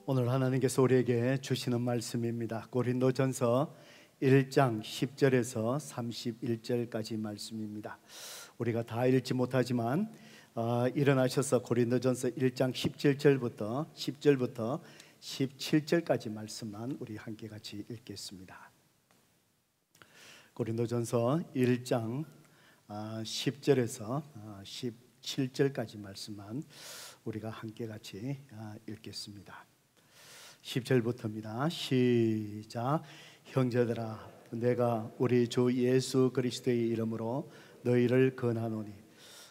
오늘 하나님께서 우리에게 주시는 말씀입니다. 고린도전서 1장 10절에서 31절까지 말씀입니다. 우리가 다 읽지 못하지만 일어나셔서 고린도전서 1장 10절부터 17절까지 말씀만 우리 함께 같이 읽겠습니다. 고린도전서 1장 10절에서 17절까지 말씀만 우리가 함께 같이 읽겠습니다. 10절부터입니다. 시작. 형제들아, 내가 우리 주 예수 그리스도의 이름으로 너희를 권하노니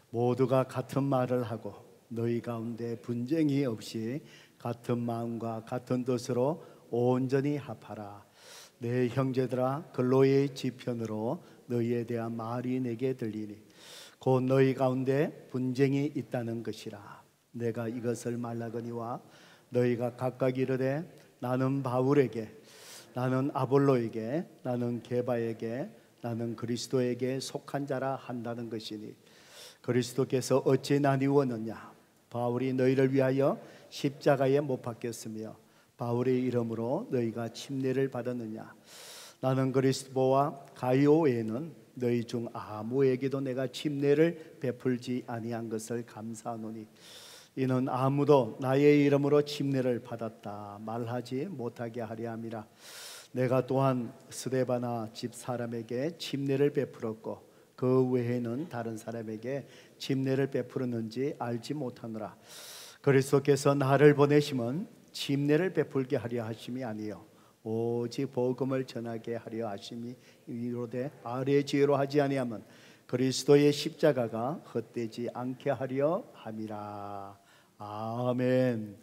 모두가 같은 말을 하고 너희 가운데 분쟁이 없이 같은 마음과 같은 뜻으로 온전히 합하라. 내 형제들아, 근로의 지편으로 너희에 대한 말이 내게 들리니 곧 너희 가운데 분쟁이 있다는 것이라. 내가 이것을 말하거니와 너희가 각각 이르되 나는 바울에게, 나는 아볼로에게, 나는 게바에게, 나는 그리스도에게 속한 자라 한다는 것이니 그리스도께서 어찌 나뉘었느냐? 바울이 너희를 위하여 십자가에 못 박혔으며 바울의 이름으로 너희가 침례를 받았느냐? 나는 그리스도와 가이오 외에는 너희 중 아무에게도 내가 침례를 베풀지 아니한 것을 감사하노니 이는 아무도 나의 이름으로 침례를 받았다 말하지 못하게 하려 함이라. 내가 또한 스데바나 집 사람에게 침례를 베풀었고 그 외에는 다른 사람에게 침례를 베풀었는지 알지 못하노라. 그리스도께서 나를 보내심은 침례를 베풀게 하려 하심이 아니요 오직 복음을 전하게 하려 하심이 이로되 아래의 지혜로 하지 아니하면 그리스도의 십자가가 헛되지 않게 하려 함이라. 아멘.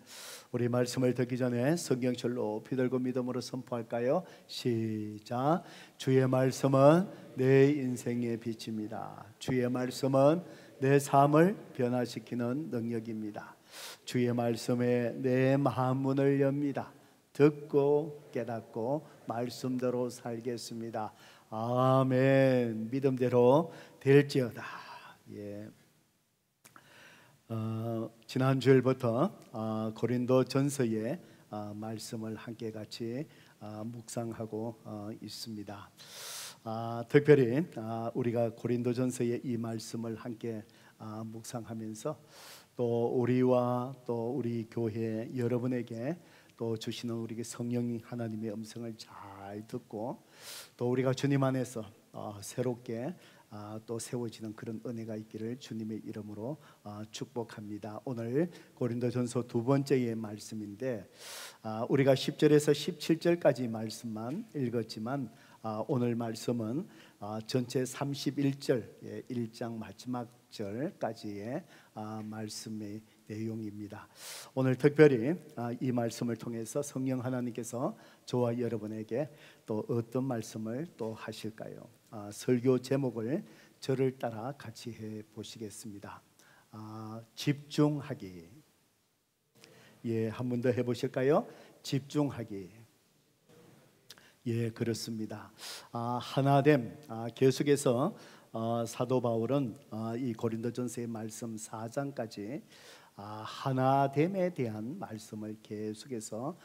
우리 말씀을 듣기 전에 성경책을 높이 들고 믿음으로 선포할까요? 시작. 주의 말씀은 내 인생의 빛입니다. 주의 말씀은 내 삶을 변화시키는 능력입니다. 주의 말씀에 내 마음문을 엽니다. 듣고 깨닫고 말씀대로 살겠습니다. 아멘. 믿음대로 될지어다. 예. 지난 주일부터 고린도 전서의 말씀을 함께 같이 묵상하고 있습니다. 특별히 우리가 고린도 전서의 이 말씀을 함께 묵상하면서 또 우리와 또 우리 교회 여러분에게 또 주시는 우리에게 성령 하나님의 음성을 잘 듣고 또 우리가 주님 안에서 새롭게 또 세워지는 그런 은혜가 있기를 주님의 이름으로 축복합니다. 오늘 고린도전서 두 번째의 말씀인데 우리가 10절에서 17절까지 말씀만 읽었지만 오늘 말씀은 전체 31절 1장 마지막 절까지의 말씀의 내용입니다. 오늘 특별히 이 말씀을 통해서 성령 하나님께서 저와 여러분에게 또 어떤 말씀을 또 하실까요? 설교 제목을 저를 따라 같이 해 보시겠습니다. 집중하기. 예, 한 번 더 해보실까요? 집중하기. 예, 그렇습니다. 하나됨. 계속해서 사도 바울은 이 고린도전서의 말씀 4장까지 하나됨에 대한 말씀을 계속해서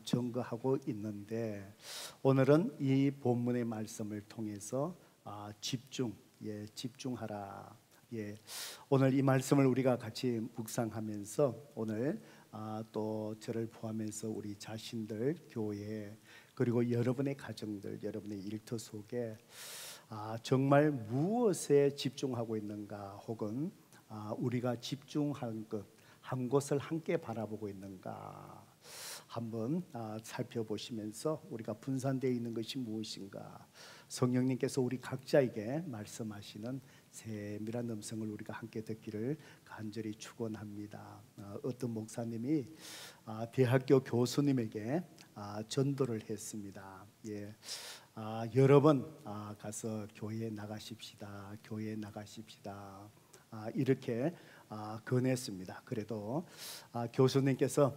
증거하고 있는데 오늘은 이 본문의 말씀을 통해서 집중하라. 예, 오늘 이 말씀을 우리가 같이 묵상하면서 오늘 또 저를 포함해서 우리 자신들, 교회 그리고 여러분의 가정들, 여러분의 일터 속에 정말 무엇에 집중하고 있는가, 혹은 우리가 집중한 것 한 곳을 함께 바라보고 있는가 한번 살펴보시면서 우리가 분산되어 있는 것이 무엇인가, 성령님께서 우리 각자에게 말씀하시는 세밀한 음성을 우리가 함께 듣기를 간절히 축원합니다. 어떤 목사님이 대학교 교수님에게 전도를 했습니다. 예, 여러 번 가서 교회에 나가십시다. 교회에 나가십시다. 이렇게 권했습니다. 그래도 교수님께서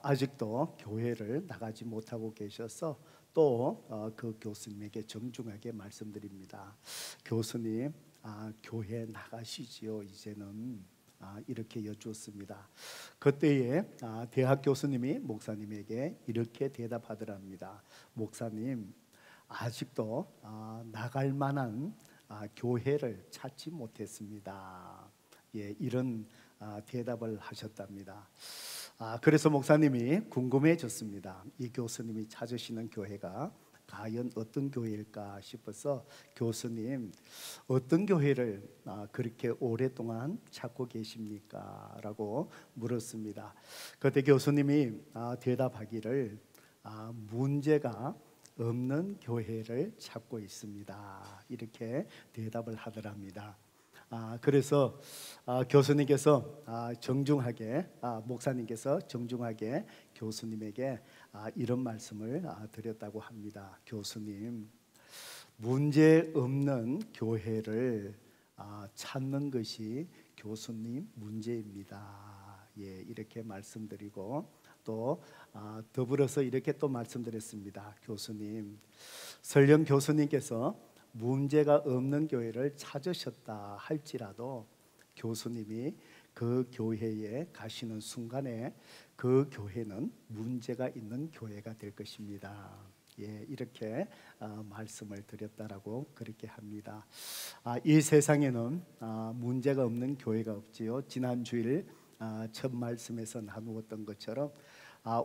아직도 교회를 나가지 못하고 계셔서 또 그 교수님에게 정중하게 말씀드립니다. 교수님, 교회 나가시지요. 이제는 이렇게 여쭈었습니다. 그때에 대학 교수님이 목사님에게 이렇게 대답하더랍니다. 목사님, 아직도 나갈 만한 교회를 찾지 못했습니다. 예, 이런 대답을 하셨답니다. 그래서 목사님이 궁금해졌습니다. 이 교수님이 찾으시는 교회가 과연 어떤 교회일까 싶어서, 교수님, 어떤 교회를 그렇게 오랫동안 찾고 계십니까? 라고 물었습니다. 그때 교수님이 대답하기를, 문제가 없는 교회를 찾고 있습니다. 이렇게 대답을 하더랍니다. 그래서 교수님께서 정중하게, 목사님께서 정중하게 교수님에게 이런 말씀을 드렸다고 합니다. 교수님, 문제 없는 교회를 찾는 것이 교수님 문제입니다. 예, 이렇게 말씀드리고, 또 더불어서 이렇게 또 말씀드렸습니다. 교수님, 설령 교수님께서 문제가 없는 교회를 찾으셨다 할지라도 교수님이 그 교회에 가시는 순간에 그 교회는 문제가 있는 교회가 될 것입니다. 예, 이렇게 말씀을 드렸다라고 그렇게 합니다. 이 세상에는 문제가 없는 교회가 없지요. 지난 주일 첫 말씀에서 나누었던 것처럼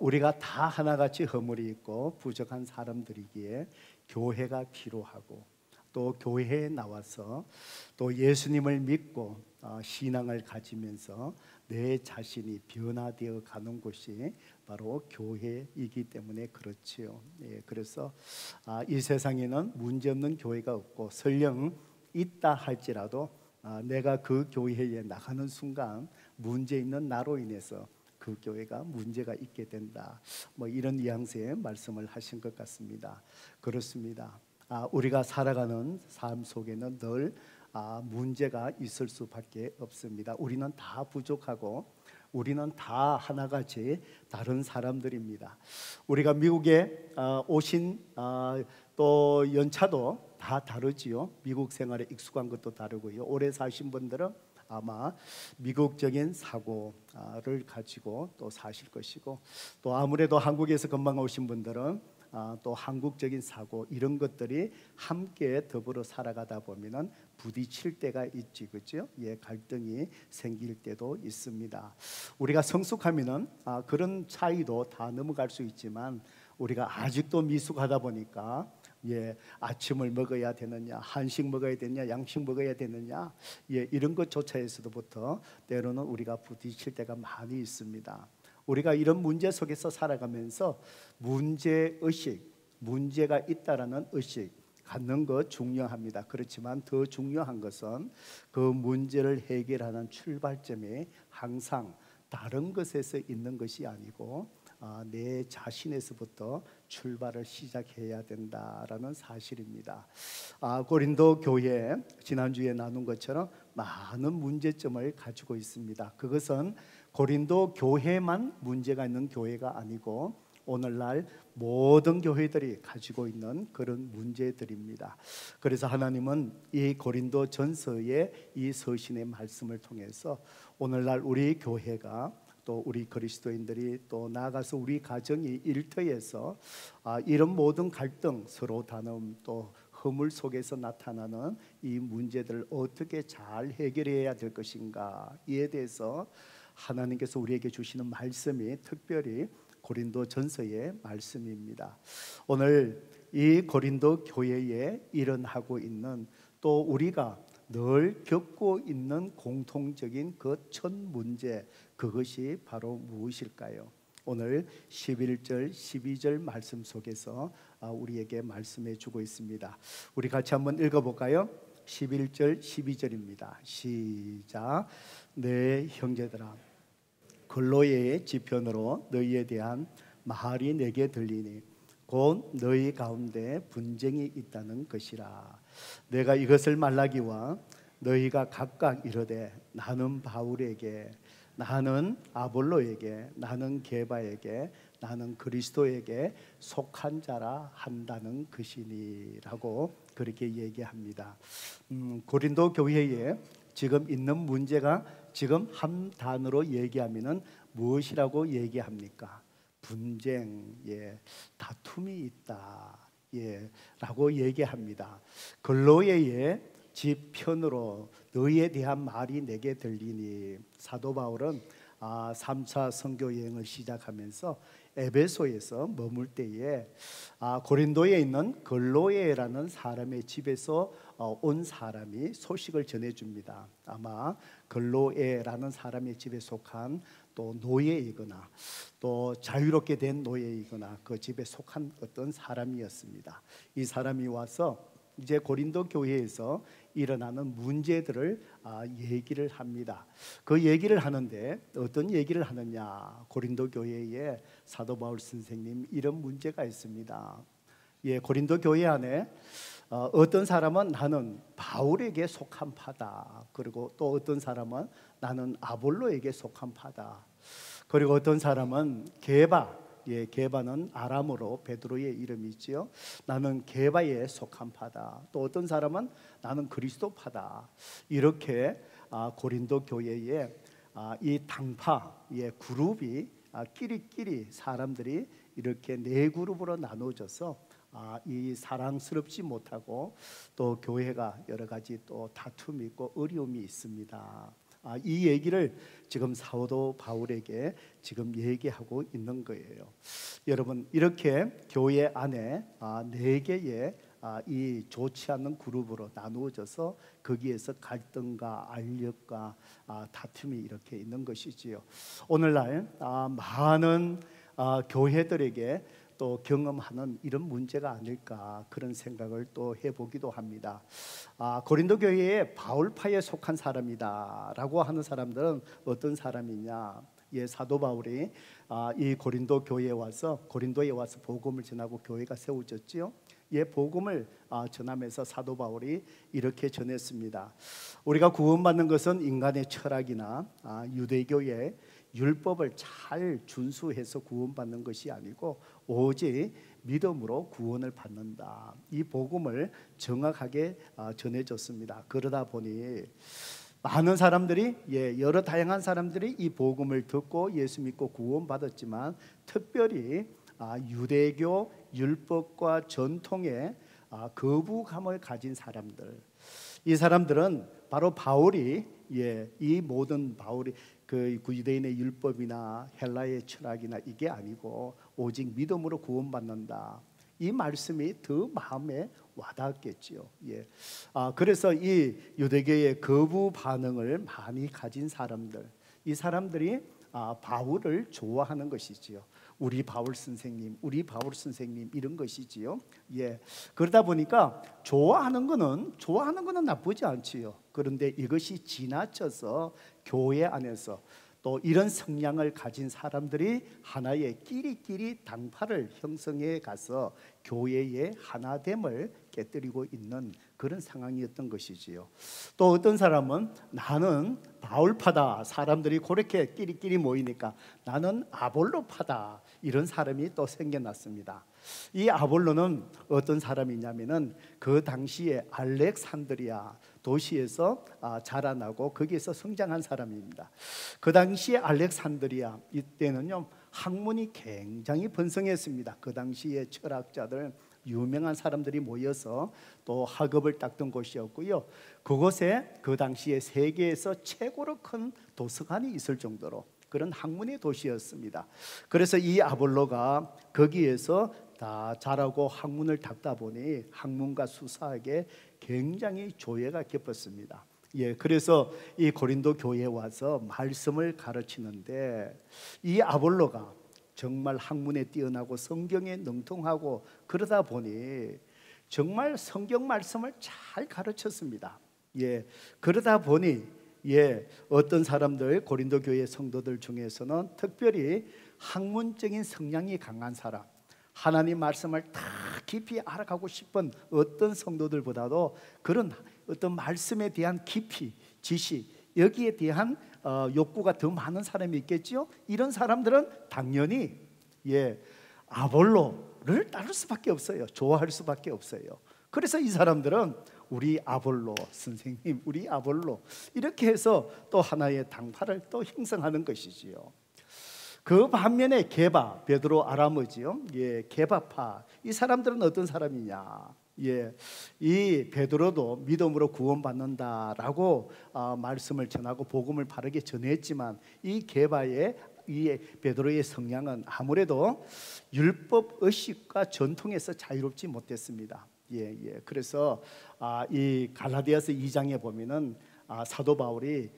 우리가 다 하나같이 허물이 있고 부족한 사람들이기에 교회가 필요하고, 또 교회에 나와서 또 예수님을 믿고 신앙을 가지면서 내 자신이 변화되어 가는 곳이 바로 교회이기 때문에 그렇지요. 예, 그래서 이 세상에는 문제없는 교회가 없고, 설령 있다 할지라도 내가 그 교회에 나가는 순간 문제 있는 나로 인해서 그 교회가 문제가 있게 된다, 뭐 이런 뉘앙스의 말씀을 하신 것 같습니다. 그렇습니다. 우리가 살아가는 삶 속에는 늘 문제가 있을 수밖에 없습니다. 우리는 다 부족하고 우리는 다 하나같이 다른 사람들입니다. 우리가 미국에 오신 또 연차도 다 다르지요. 미국 생활에 익숙한 것도 다르고요. 오래 사신 분들은 아마 미국적인 사고를 가지고 또 사실 것이고, 또 아무래도 한국에서 금방 오신 분들은 또 한국적인 사고, 이런 것들이 함께 더불어 살아가다 보면은 부딪힐 때가 있지, 그렇죠? 예, 갈등이 생길 때도 있습니다. 우리가 성숙하면은 그런 차이도 다 넘어갈 수 있지만, 우리가 아직도 미숙하다 보니까 예, 아침을 먹어야 되느냐, 한식 먹어야 되느냐, 양식 먹어야 되느냐, 예, 이런 것조차에서부터 때로는 우리가 부딪힐 때가 많이 있습니다. 우리가 이런 문제 속에서 살아가면서 문제의식, 문제가 있다라는 의식 갖는 것 중요합니다. 그렇지만 더 중요한 것은 그 문제를 해결하는 출발점이 항상 다른 것에서 있는 것이 아니고 내 자신에서부터 출발을 시작해야 된다라는 사실입니다. 고린도 교회, 지난주에 나눈 것처럼 많은 문제점을 가지고 있습니다. 그것은 고린도 교회만 문제가 있는 교회가 아니고 오늘날 모든 교회들이 가지고 있는 그런 문제들입니다. 그래서 하나님은 이 고린도 전서의 이 서신의 말씀을 통해서 오늘날 우리 교회가, 또 우리 그리스도인들이, 또 나아가서 우리 가정이 일터에서 이런 모든 갈등, 서로 다툼, 또 허물 속에서 나타나는 이 문제들을 어떻게 잘 해결해야 될 것인가, 이에 대해서 하나님께서 우리에게 주시는 말씀이 특별히 고린도 전서의 말씀입니다. 오늘 이 고린도 교회에 일어나고 있는, 또 우리가 늘 겪고 있는 공통적인 그 첫 문제, 그것이 바로 무엇일까요? 오늘 11절 12절 말씀 속에서 우리에게 말씀해 주고 있습니다. 우리 같이 한번 읽어볼까요? 11절 12절입니다. 시작. 내 형제들아, 근로의 지편으로 너희에 대한 말이 내게 들리니 곧 너희 가운데 분쟁이 있다는 것이라. 내가 이것을 말하기와 너희가 각각 이르되 나는 바울에게, 나는 아볼로에게, 나는 게바에게, 나는 그리스도에게 속한 자라 한다는 것이니라고 그렇게 얘기합니다. 고린도 교회에 지금 있는 문제가 지금 한 단어로 얘기하면은 무엇이라고 얘기합니까? 분쟁, 다툼이 있다, 라고 얘기합니다. 글로에의 집 편으로 너희에 대한 말이 내게 들리니. 사도 바울은 3차 선교 여행을 시작하면서 에베소에서 머물 때에 고린도에 있는 글로에라는 사람의 집에서 온 사람이 소식을 전해줍니다. 아마 글로에라는 사람의 집에 속한 또 노예이거나 또 자유롭게 된 노예이거나 그 집에 속한 어떤 사람이었습니다. 이 사람이 와서 이제 고린도 교회에서 일어나는 문제들을 얘기를 합니다. 그 얘기를 하는데 어떤 얘기를 하느냐? 고린도 교회에 사도 바울 선생님 이런 문제가 있습니다. 고린도 교회 안에 어떤 사람은 나는 바울에게 속한 파다. 그리고 또 어떤 사람은 나는 아볼로에게 속한 파다. 그리고 어떤 사람은 게바는 아람어로 베드로의 이름이지요. 나는 게바에 속한 파다. 또 어떤 사람은 나는 그리스도파다. 이렇게 고린도 교회에 이 당파, 그룹이 끼리끼리 사람들이 이렇게 네 그룹으로 나눠져서 이 사랑스럽지 못하고 또 교회가 여러 가지 또 다툼이 있고 어려움이 있습니다. 이 얘기를 지금 사도 바울에게 지금 얘기하고 있는 거예요. 여러분, 이렇게 교회 안에 네 개의 이 좋지 않는 그룹으로 나누어져서 거기에서 갈등과 알력과 다툼이 이렇게 있는 것이지요. 오늘날 많은 교회들에게 또 경험하는 이런 문제가 아닐까 그런 생각을 또 해보기도 합니다. 고린도 교회에 바울파에 속한 사람이다라고 하는 사람들은 어떤 사람이냐? 사도 바울이 이 고린도에 와서 복음을 전하고 교회가 세워졌지요. 복음을 전하면서 사도 바울이 이렇게 전했습니다. 우리가 구원받는 것은 인간의 철학이나 유대교의 율법을 잘 준수해서 구원받는 것이 아니고 오직 믿음으로 구원을 받는다. 이 복음을 정확하게 전해줬습니다. 그러다 보니 많은 사람들이 여러 다양한 사람들이 이 복음을 듣고 예수 믿고 구원받았지만 특별히 유대교 율법과 전통에 거부감을 가진 사람들, 이 사람들은 바로 바울이 이 모든 바울이 그 유대인의 율법이나 헬라의 철학이나 이게 아니고 오직 믿음으로 구원받는다. 이 말씀이 더 마음에 와닿았겠지요. 그래서 이 유대교의 거부 반응을 많이 가진 사람들, 이 사람들이 바울을 좋아하는 것이지요. 우리 바울 선생님 이런 것이지요. 그러다 보니까 좋아하는 거는 나쁘지 않지요. 그런데 이것이 지나쳐서 교회 안에서 또 이런 성향을 가진 사람들이 하나의 끼리끼리 당파를 형성해 가서 교회의 하나됨을 깨뜨리고 있는 그런 상황이었던 것이지요. 또 어떤 사람은 나는 바울파다. 사람들이 그렇게 끼리끼리 모이니까 나는 아볼로파다. 이런 사람이 또 생겨났습니다. 이 아볼로는 어떤 사람이냐면은 그 당시에 알렉산드리아 도시에서 자라나고 거기에서 성장한 사람입니다. 그 당시에 알렉산드리아 이때는요 학문이 굉장히 번성했습니다. 그 당시에 철학자들 유명한 사람들이 모여서 또 학업을 닦던 곳이었고요. 그곳에 그 당시에 세계에서 최고로 큰 도서관이 있을 정도로 그런 학문의 도시였습니다. 그래서 이 아볼로가 거기에서 다 자라고 학문을 닦다 보니 학문과 수사학에 굉장히 조예가 깊었습니다. 그래서 이 고린도 교회에 와서 말씀을 가르치는데 이 아볼로가 정말 학문에 뛰어나고 성경에 능통하고 그러다 보니 정말 성경 말씀을 잘 가르쳤습니다. 그러다 보니 어떤 사람들 고린도 교회 성도들 중에서는 특별히 학문적인 성향이 강한 사람, 하나님 말씀을 다 깊이 알아가고 싶은 어떤 성도들보다도 그런 어떤 말씀에 대한 깊이, 지식, 여기에 대한 욕구가 더 많은 사람이 있겠죠. 이런 사람들은 당연히 아볼로를 따를 수밖에 없어요. 좋아할 수밖에 없어요. 그래서 이 사람들은 우리 아볼로 선생님, 우리 아볼로, 이렇게 해서 또 하나의 당파를 또 형성하는 것이지요. 그 반면에 게바, 베드로 아람어지요. 예, 게바파. 이 사람들은 어떤 사람이냐? 예, 이 베드로도 믿음으로 구원받는다라고 말씀을 전하고 복음을 바르게 전했지만, 이 게바의, 이 베드로의 성향은 아무래도 율법 의식과 전통에서 자유롭지 못했습니다. 예. 그래서 이 갈라디아서 2장에 보면은 사도 바울이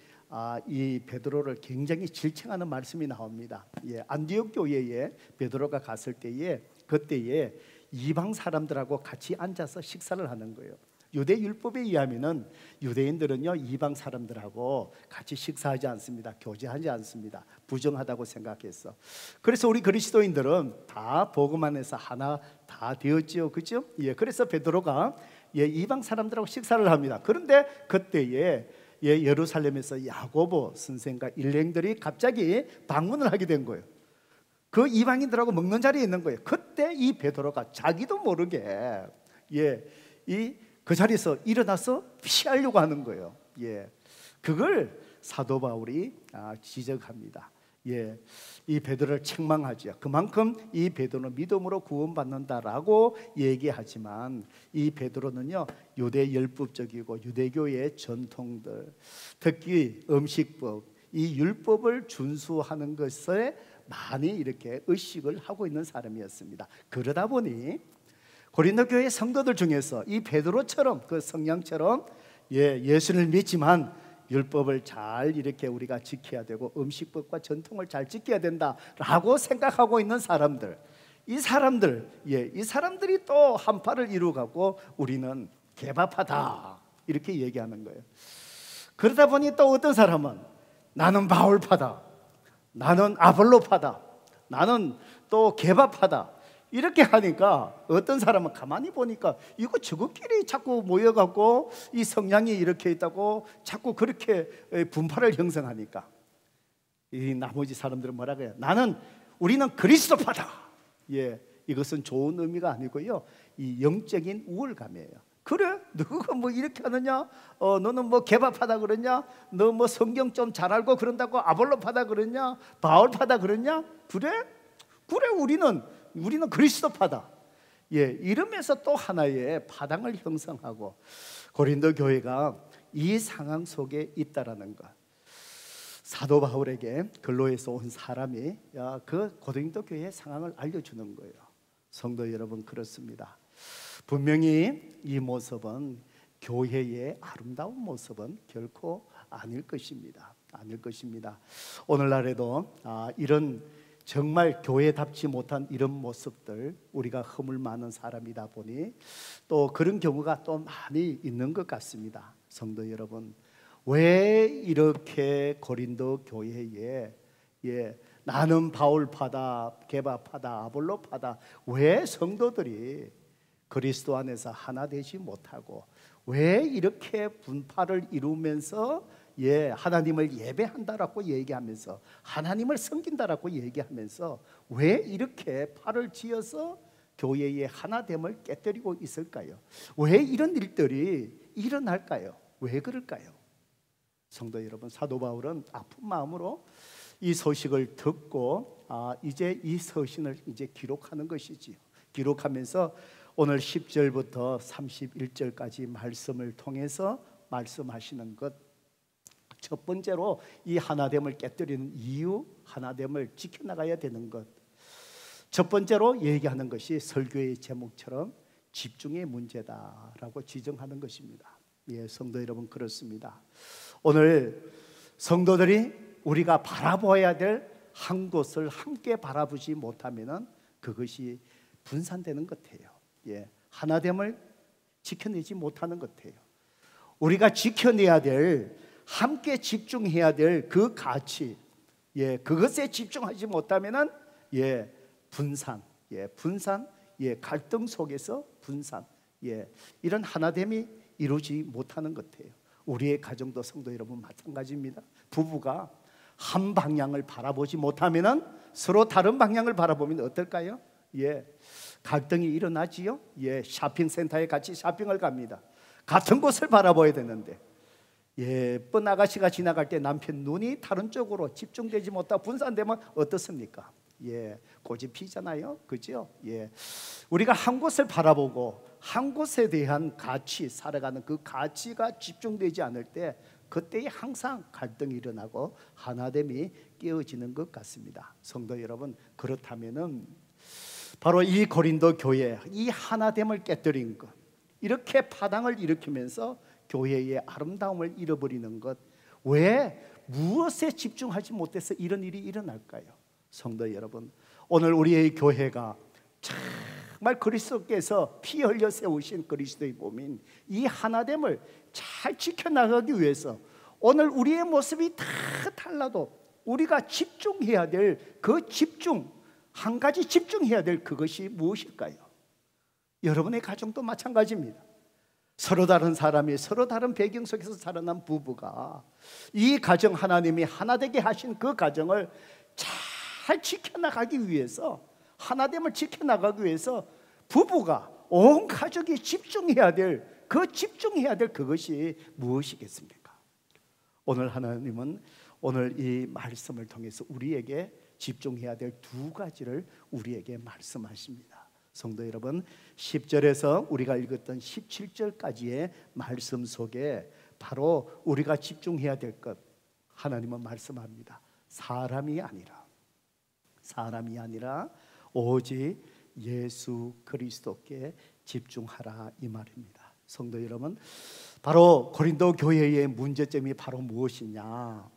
이 베드로를 굉장히 질책하는 말씀이 나옵니다. 예, 안디옥 교회에 베드로가 갔을 때에, 그때에 이방 사람들하고 같이 앉아서 식사를 하는 거예요. 유대 율법에 의하면은 유대인들은요, 이방 사람들하고 같이 식사하지 않습니다. 교제하지 않습니다. 부정하다고 생각했어. 그래서 우리 그리스도인들은 다 복음 안에서 하나 다 되었지요, 그죠? 예, 그래서 베드로가 이방 사람들하고 식사를 합니다. 그런데 그때에 예루살렘에서 야고보 선생과 일행들이 갑자기 방문을 하게 된 거예요. 그 이방인들하고 먹는 자리에 있는 거예요. 그때 이 베드로가 자기도 모르게 그 자리에서 일어나서 피하려고 하는 거예요. 그걸 사도 바울이 지적합니다. 이 베드로를 책망하죠. 그만큼 이 베드로는 믿음으로 구원받는다라고 얘기하지만, 이 베드로는요, 유대 율법적이고 유대교의 전통들, 특히 음식법, 이 율법을 준수하는 것에 많이 이렇게 의식을 하고 있는 사람이었습니다. 그러다 보니 고린도 교회 성도들 중에서 이 베드로처럼, 그 성향처럼 예수를 믿지만 율법을 잘 이렇게 우리가 지켜야 되고 음식법과 전통을 잘 지켜야 된다라고 생각하고 있는 사람들, 이 사람들이 또 한파를 이루고 우리는 개밥하다 이렇게 얘기하는 거예요. 그러다 보니 또 어떤 사람은 나는 바울파다, 나는 아볼로파다, 나는 또 개밥하다 이렇게 하니까, 어떤 사람은 가만히 보니까 이거 저것끼리 자꾸 모여갖고 이 성향이 이렇게 있다고 자꾸 그렇게 분파를 형성하니까, 이 나머지 사람들은 뭐라고 해요? 우리는 그리스도파다. 이것은 좋은 의미가 아니고요, 이 영적인 우월감이에요. 그래? 누가 뭐 이렇게 하느냐? 너는 뭐 개밥하다 그러냐? 너 뭐 성경 좀 잘 알고 그런다고 아볼로파다 그러냐? 바울파다 그러냐? 그래? 우리는 그리스도파다. 이러면서 또 하나의 파당을 형성하고, 고린도 교회가 이 상황 속에 있다라는 것, 사도 바울에게 근로에서 온 사람이 그 고린도 교회의 상황을 알려주는 거예요. 성도 여러분, 그렇습니다. 분명히 이 모습은, 교회의 아름다운 모습은 결코 아닐 것입니다. 오늘날에도 이런 정말 교회답지 못한 이런 모습들, 우리가 허물 많은 사람이다 보니 또 그런 경우가 또 많이 있는 것 같습니다. 성도 여러분, 왜 이렇게 고린도 교회에 나는 바울파다, 게바파다, 아볼로파다, 왜 성도들이 그리스도 안에서 하나 되지 못하고, 왜 이렇게 분파를 이루면서 하나님을 예배한다라고 얘기하면서, 하나님을 섬긴다라고 얘기하면서 왜 이렇게 팔을 지어서 교회의 하나됨을 깨뜨리고 있을까요? 왜 이런 일들이 일어날까요? 왜 그럴까요? 성도 여러분, 사도 바울은 아픈 마음으로 이 소식을 듣고 이제 이 서신을 이제 기록하는 것이지요. 기록하면서 오늘 10절부터 31절까지 말씀을 통해서 말씀하시는 것, 첫 번째로 이 하나됨을 깨뜨리는 이유, 하나됨을 지켜나가야 되는 것, 첫 번째로 얘기하는 것이 설교의 제목처럼 집중의 문제다라고 지정하는 것입니다. 성도 여러분, 그렇습니다. 오늘 성도들이 우리가 바라보아야 될 한 곳을 함께 바라보지 못하면 그것이 분산되는 것 같아요. 하나됨을 지켜내지 못하는 것 같아요. 우리가 지켜내야 될, 함께 집중해야 될 그 가치, 그것에 집중하지 못하면은 분산, 갈등 속에서 분산, 이런 하나됨이 이루지 못하는 것 같아요. 우리의 가정도 성도 여러분 마찬가지입니다. 부부가 한 방향을 바라보지 못하면은 서로 다른 방향을 바라보면 어떨까요? 갈등이 일어나지요. 쇼핑센터에 같이 쇼핑을 갑니다. 같은 곳을 바라봐야 되는데 예쁜 아가씨가 지나갈 때 남편 눈이 다른 쪽으로 집중되지 못하고 분산되면 어떻습니까? 고집 피잖아요, 그죠? 우리가 한 곳을 바라보고 한 곳에 대한 가치, 살아가는 그 가치가 집중되지 않을 때 그때에 항상 갈등이 일어나고 하나됨이 깨어지는 것 같습니다. 성도 여러분, 그렇다면은 바로 이 고린도 교회, 이 하나됨을 깨뜨린 것, 이렇게 파당을 일으키면서 교회의 아름다움을 잃어버리는 것, 왜 무엇에 집중하지 못해서 이런 일이 일어날까요? 성도 여러분, 오늘 우리의 교회가 정말 그리스도께서 피 흘려 세우신 그리스도의 몸인 이 하나됨을 잘 지켜나가기 위해서 오늘 우리의 모습이 다 달라도 우리가 집중해야 될 그 집중, 한 가지 집중해야 될 그것이 무엇일까요? 여러분의 가정도 마찬가지입니다. 서로 다른 사람이 서로 다른 배경 속에서 자라난 부부가 이 가정, 하나님이 하나 되게 하신 그 가정을 잘 지켜나가기 위해서, 하나됨을 지켜나가기 위해서 부부가, 온 가족이 집중해야 될 그것이 무엇이겠습니까? 오늘 하나님은 오늘 이 말씀을 통해서 우리에게 집중해야 될 두 가지를 우리에게 말씀하십니다. 성도 여러분, 10절에서 우리가 읽었던 17절까지의 말씀 속에 바로 우리가 집중해야 될 것, 하나님은 말씀합니다. 사람이 아니라 오직 예수 그리스도께 집중하라, 이 말입니다. 성도 여러분, 바로 고린도 교회의 문제점이 바로 무엇이냐?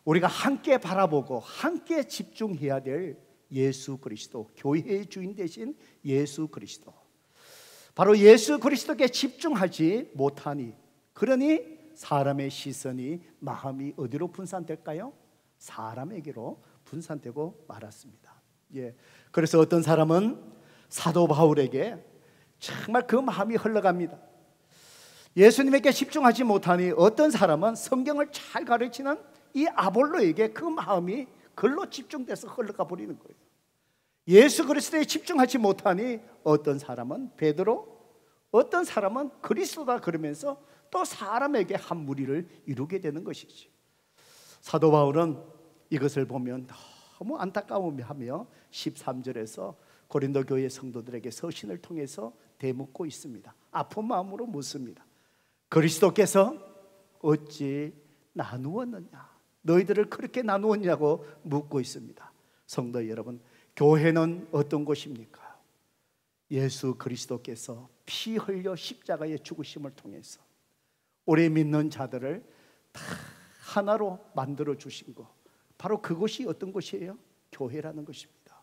우리가 함께 바라보고 함께 집중해야 될 예수 그리스도, 교회의 주인 되신 예수 그리스도, 바로 예수 그리스도께 집중하지 못하니, 그러니 사람의 시선이, 마음이 어디로 분산될까요? 사람에게로 분산되고 말았습니다. 그래서 어떤 사람은 사도 바울에게 정말 그 마음이 흘러갑니다. 예수님에게 집중하지 못하니 어떤 사람은 성경을 잘 가르치는 이 아볼로에게 그 마음이 글로 집중돼서 흘러가 버리는 거예요. 예수 그리스도에 집중하지 못하니 어떤 사람은 베드로, 어떤 사람은 그리스도다 그러면서 또 사람에게 한 무리를 이루게 되는 것이지. 사도 바울은 이것을 보면 너무 안타까워하며 13절에서 고린도 교회 성도들에게 서신을 통해서 대묻고 있습니다. 아픈 마음으로 묻습니다. 그리스도께서 어찌 나누었느냐? 너희들을 그렇게 나누었냐고 묻고 있습니다. 성도 여러분, 교회는 어떤 곳입니까? 예수 그리스도께서 피 흘려 십자가의 죽으심을 통해서 우리 믿는 자들을 다 하나로 만들어 주신 것, 바로 그것이 어떤 것이에요? 교회라는 것입니다.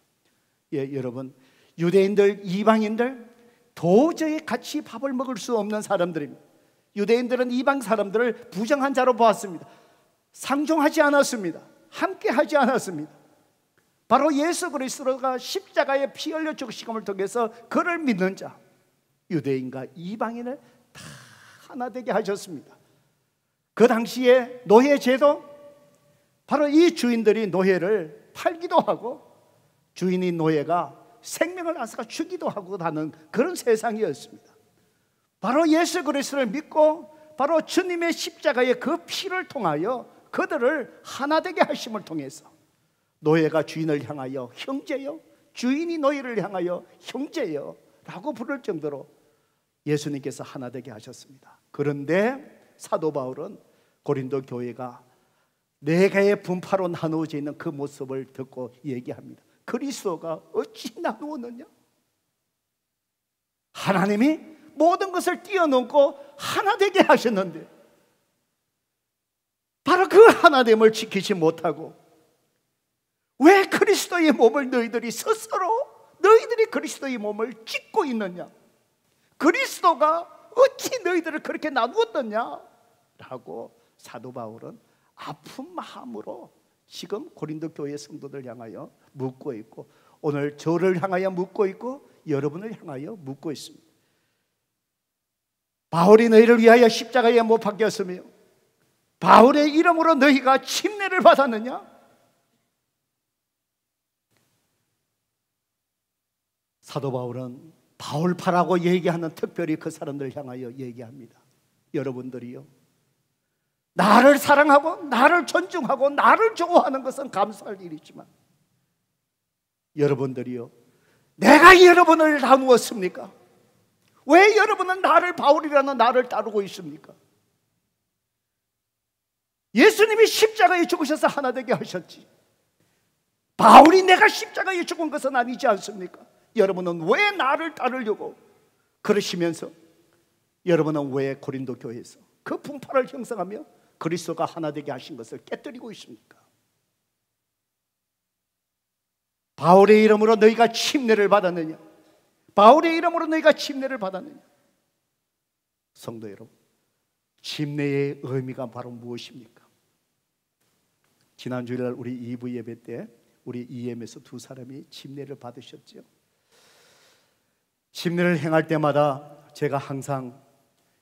여러분, 유대인들, 이방인들 도저히 같이 밥을 먹을 수 없는 사람들입니다. 유대인들은 이방 사람들을 부정한 자로 보았습니다. 상종하지 않았습니다. 함께하지 않았습니다. 바로 예수 그리스도가 십자가에 피 흘려 죽으심을 통해서 그를 믿는 자, 유대인과 이방인을 다 하나 되게 하셨습니다. 그 당시에 노예 제도, 바로 이 주인들이 노예를 팔기도 하고 주인인 노예가 생명을 앗아가 주기도 하고 하는 그런 세상이었습니다. 바로 예수 그리스도를 믿고 바로 주님의 십자가의 그 피를 통하여 그들을 하나 되게 하심을 통해서 노예가 주인을 향하여 형제여, 주인이 노예를 향하여 형제여 라고 부를 정도로 예수님께서 하나 되게 하셨습니다. 그런데 사도 바울은 고린도 교회가 네 개의 분파로 나누어져 있는 그 모습을 듣고 얘기합니다. 그리스도가 어찌 나누었느냐? 하나님이 모든 것을 뛰어넘고 하나 되게 하셨는데 바로 그 하나됨을 지키지 못하고 왜 그리스도의 몸을 너희들이 스스로 너희들이 그리스도의 몸을 찢고 있느냐? 그리스도가 어찌 너희들을 그렇게 나누었느냐? 라고 사도 바울은 아픈 마음으로 지금 고린도 교회 성도들 향하여 묻고 있고, 오늘 저를 향하여 묻고 있고 여러분을 향하여 묻고 있습니다. 바울이 너희를 위하여 십자가에 못 박혔으며 바울의 이름으로 너희가 침례를 받았느냐? 사도 바울은 바울파라고 얘기하는, 특별히 그 사람들을 향하여 얘기합니다. 여러분들이요, 나를 사랑하고 나를 존중하고 나를 좋아하는 것은 감사할 일이지만, 여러분들이요, 내가 여러분을 나누었습니까? 왜 여러분은 나를, 바울이라는 나를 따르고 있습니까? 예수님이 십자가에 죽으셔서 하나 되게 하셨지, 바울이 내가 십자가에 죽은 것은 아니지 않습니까? 여러분은 왜 나를 따르려고 그러시면서, 여러분은 왜 고린도 교회에서 그 분파를 형성하며 그리스도가 하나 되게 하신 것을 깨뜨리고 있습니까? 바울의 이름으로 너희가 침례를 받았느냐? 바울의 이름으로 너희가 침례를 받았느냐? 성도 여러분, 침례의 의미가 바로 무엇입니까? 지난 주일날 우리 2부 예배 때 우리 EM에서 두 사람이 침례를 받으셨죠. 침례를 행할 때마다 제가 항상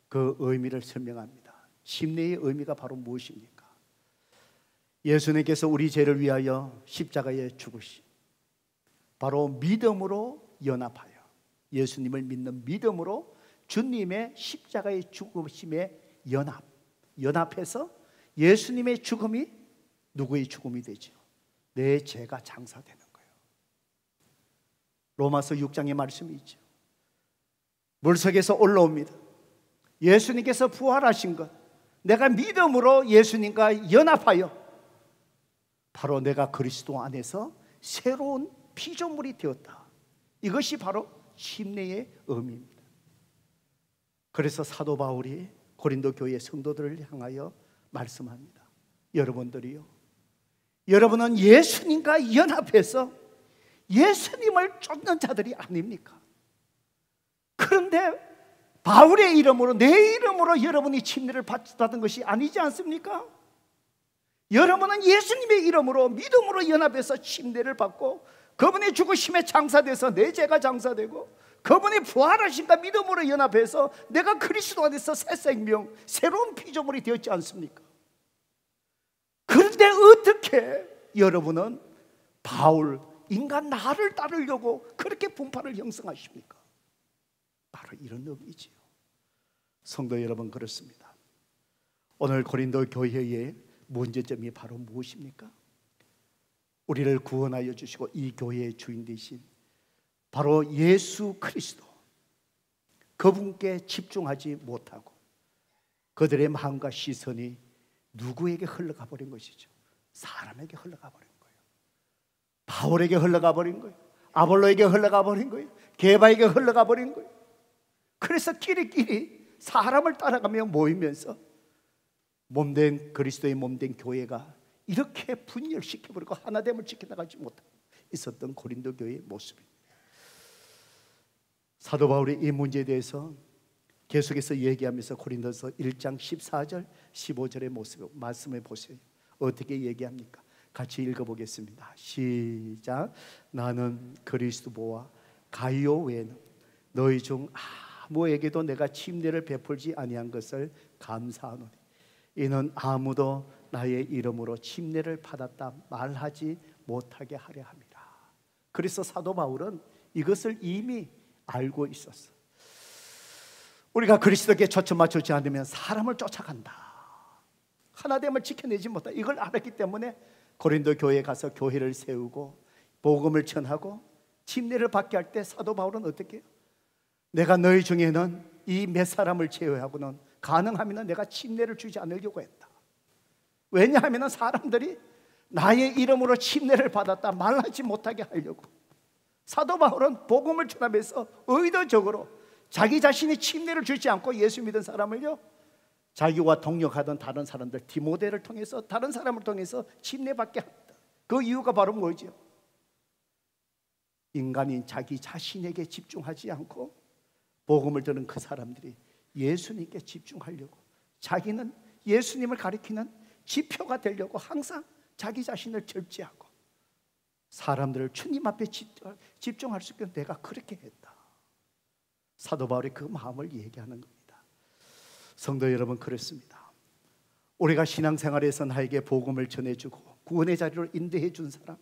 그 의미를 설명합니다. 침례의 의미가 바로 무엇입니까? 예수님께서 우리 죄를 위하여 십자가에 죽으시, 바로 믿음으로 연합하여, 예수님을 믿는 믿음으로 주님의 십자가의 죽으심에 연합해서 예수님의 죽음이 누구의 죽음이 되죠? 내 죄가 장사되는 거예요. 로마서 6장의 말씀이 있죠. 물속에서 올라옵니다. 예수님께서 부활하신 것, 내가 믿음으로 예수님과 연합하여 바로 내가 그리스도 안에서 새로운 피조물이 되었다. 이것이 바로 침례의 의미입니다. 그래서 사도 바울이 고린도 교회 성도들을 향하여 말씀합니다. 여러분들이요, 여러분은 예수님과 연합해서 예수님을 쫓는 자들이 아닙니까? 그런데 바울의 이름으로, 내 이름으로 여러분이 침례를 받았던 것이 아니지 않습니까? 여러분은 예수님의 이름으로 믿음으로 연합해서 침례를 받고 그분의 죽으심에 장사돼서 내 죄가 장사되고, 그분이 부활하신가 믿음으로 연합해서 내가 그리스도 안에서 새 생명, 새로운 피조물이 되었지 않습니까? 그런데 어떻게 여러분은 바울, 인간 나를 따르려고 그렇게 분파를 형성하십니까? 바로 이런 의미지요. 성도 여러분, 그렇습니다. 오늘 고린도 교회의 문제점이 바로 무엇입니까? 우리를 구원하여 주시고 이 교회의 주인 되신 바로 예수 그리스도, 그분께 집중하지 못하고 그들의 마음과 시선이 누구에게 흘러가 버린 것이죠? 사람에게 흘러가 버린 거예요. 바울에게 흘러가 버린 거예요. 아볼로에게 흘러가 버린 거예요. 게바에게 흘러가 버린 거예요. 그래서 끼리끼리 사람을 따라가며 모이면서 몸된, 그리스도의 몸된 교회가 이렇게 분열시켜버리고 하나됨을 지켜나가지 못하고 있었던 고린도 교회의 모습입니다. 사도 바울이 이 문제에 대해서 계속해서 얘기하면서 고린도서 1장 14절 15절의 모습, 말씀해 보세요. 어떻게 얘기합니까? 같이 읽어보겠습니다. 시작. 나는 그리스도와 가이오 외에는 너희 중 아무에게도 내가 침례를 베풀지 아니한 것을 감사하노니 이는 아무도 나의 이름으로 침례를 받았다 말하지 못하게 하려 함이라. 그래서 사도 바울은 이것을 이미 알고 있었어. 우리가 그리스도께 초점 맞추지 않으면 사람을 쫓아간다, 하나됨을 지켜내지 못한다, 이걸 알았기 때문에 고린도 교회에 가서 교회를 세우고 복음을 전하고 침례를 받게 할 때 사도 바울은 어떻게 해요? 내가 너희 중에는 이 몇 사람을 제외하고는 가능하면 내가 침례를 주지 않으려고 했다. 왜냐하면 사람들이 나의 이름으로 침례를 받았다 말하지 못하게 하려고. 사도 바울은 복음을 전하면서 의도적으로 자기 자신이 침례를 주지 않고 예수 믿은 사람을요, 자기와 동역하던 다른 사람들, 디모데를 통해서, 다른 사람을 통해서 침례받게 합니다. 그 이유가 바로 뭐죠? 인간인 자기 자신에게 집중하지 않고 복음을 들은 그 사람들이 예수님께 집중하려고, 자기는 예수님을 가리키는 지표가 되려고 항상 자기 자신을 절제하고 사람들을 주님 앞에 집중할 수 있게 내가 그렇게 했다. 사도 바울이 그 마음을 얘기하는 겁니다. 성도 여러분, 그렇습니다. 우리가 신앙생활에서 나에게 복음을 전해주고 구원의 자리로 인도해 준 사람,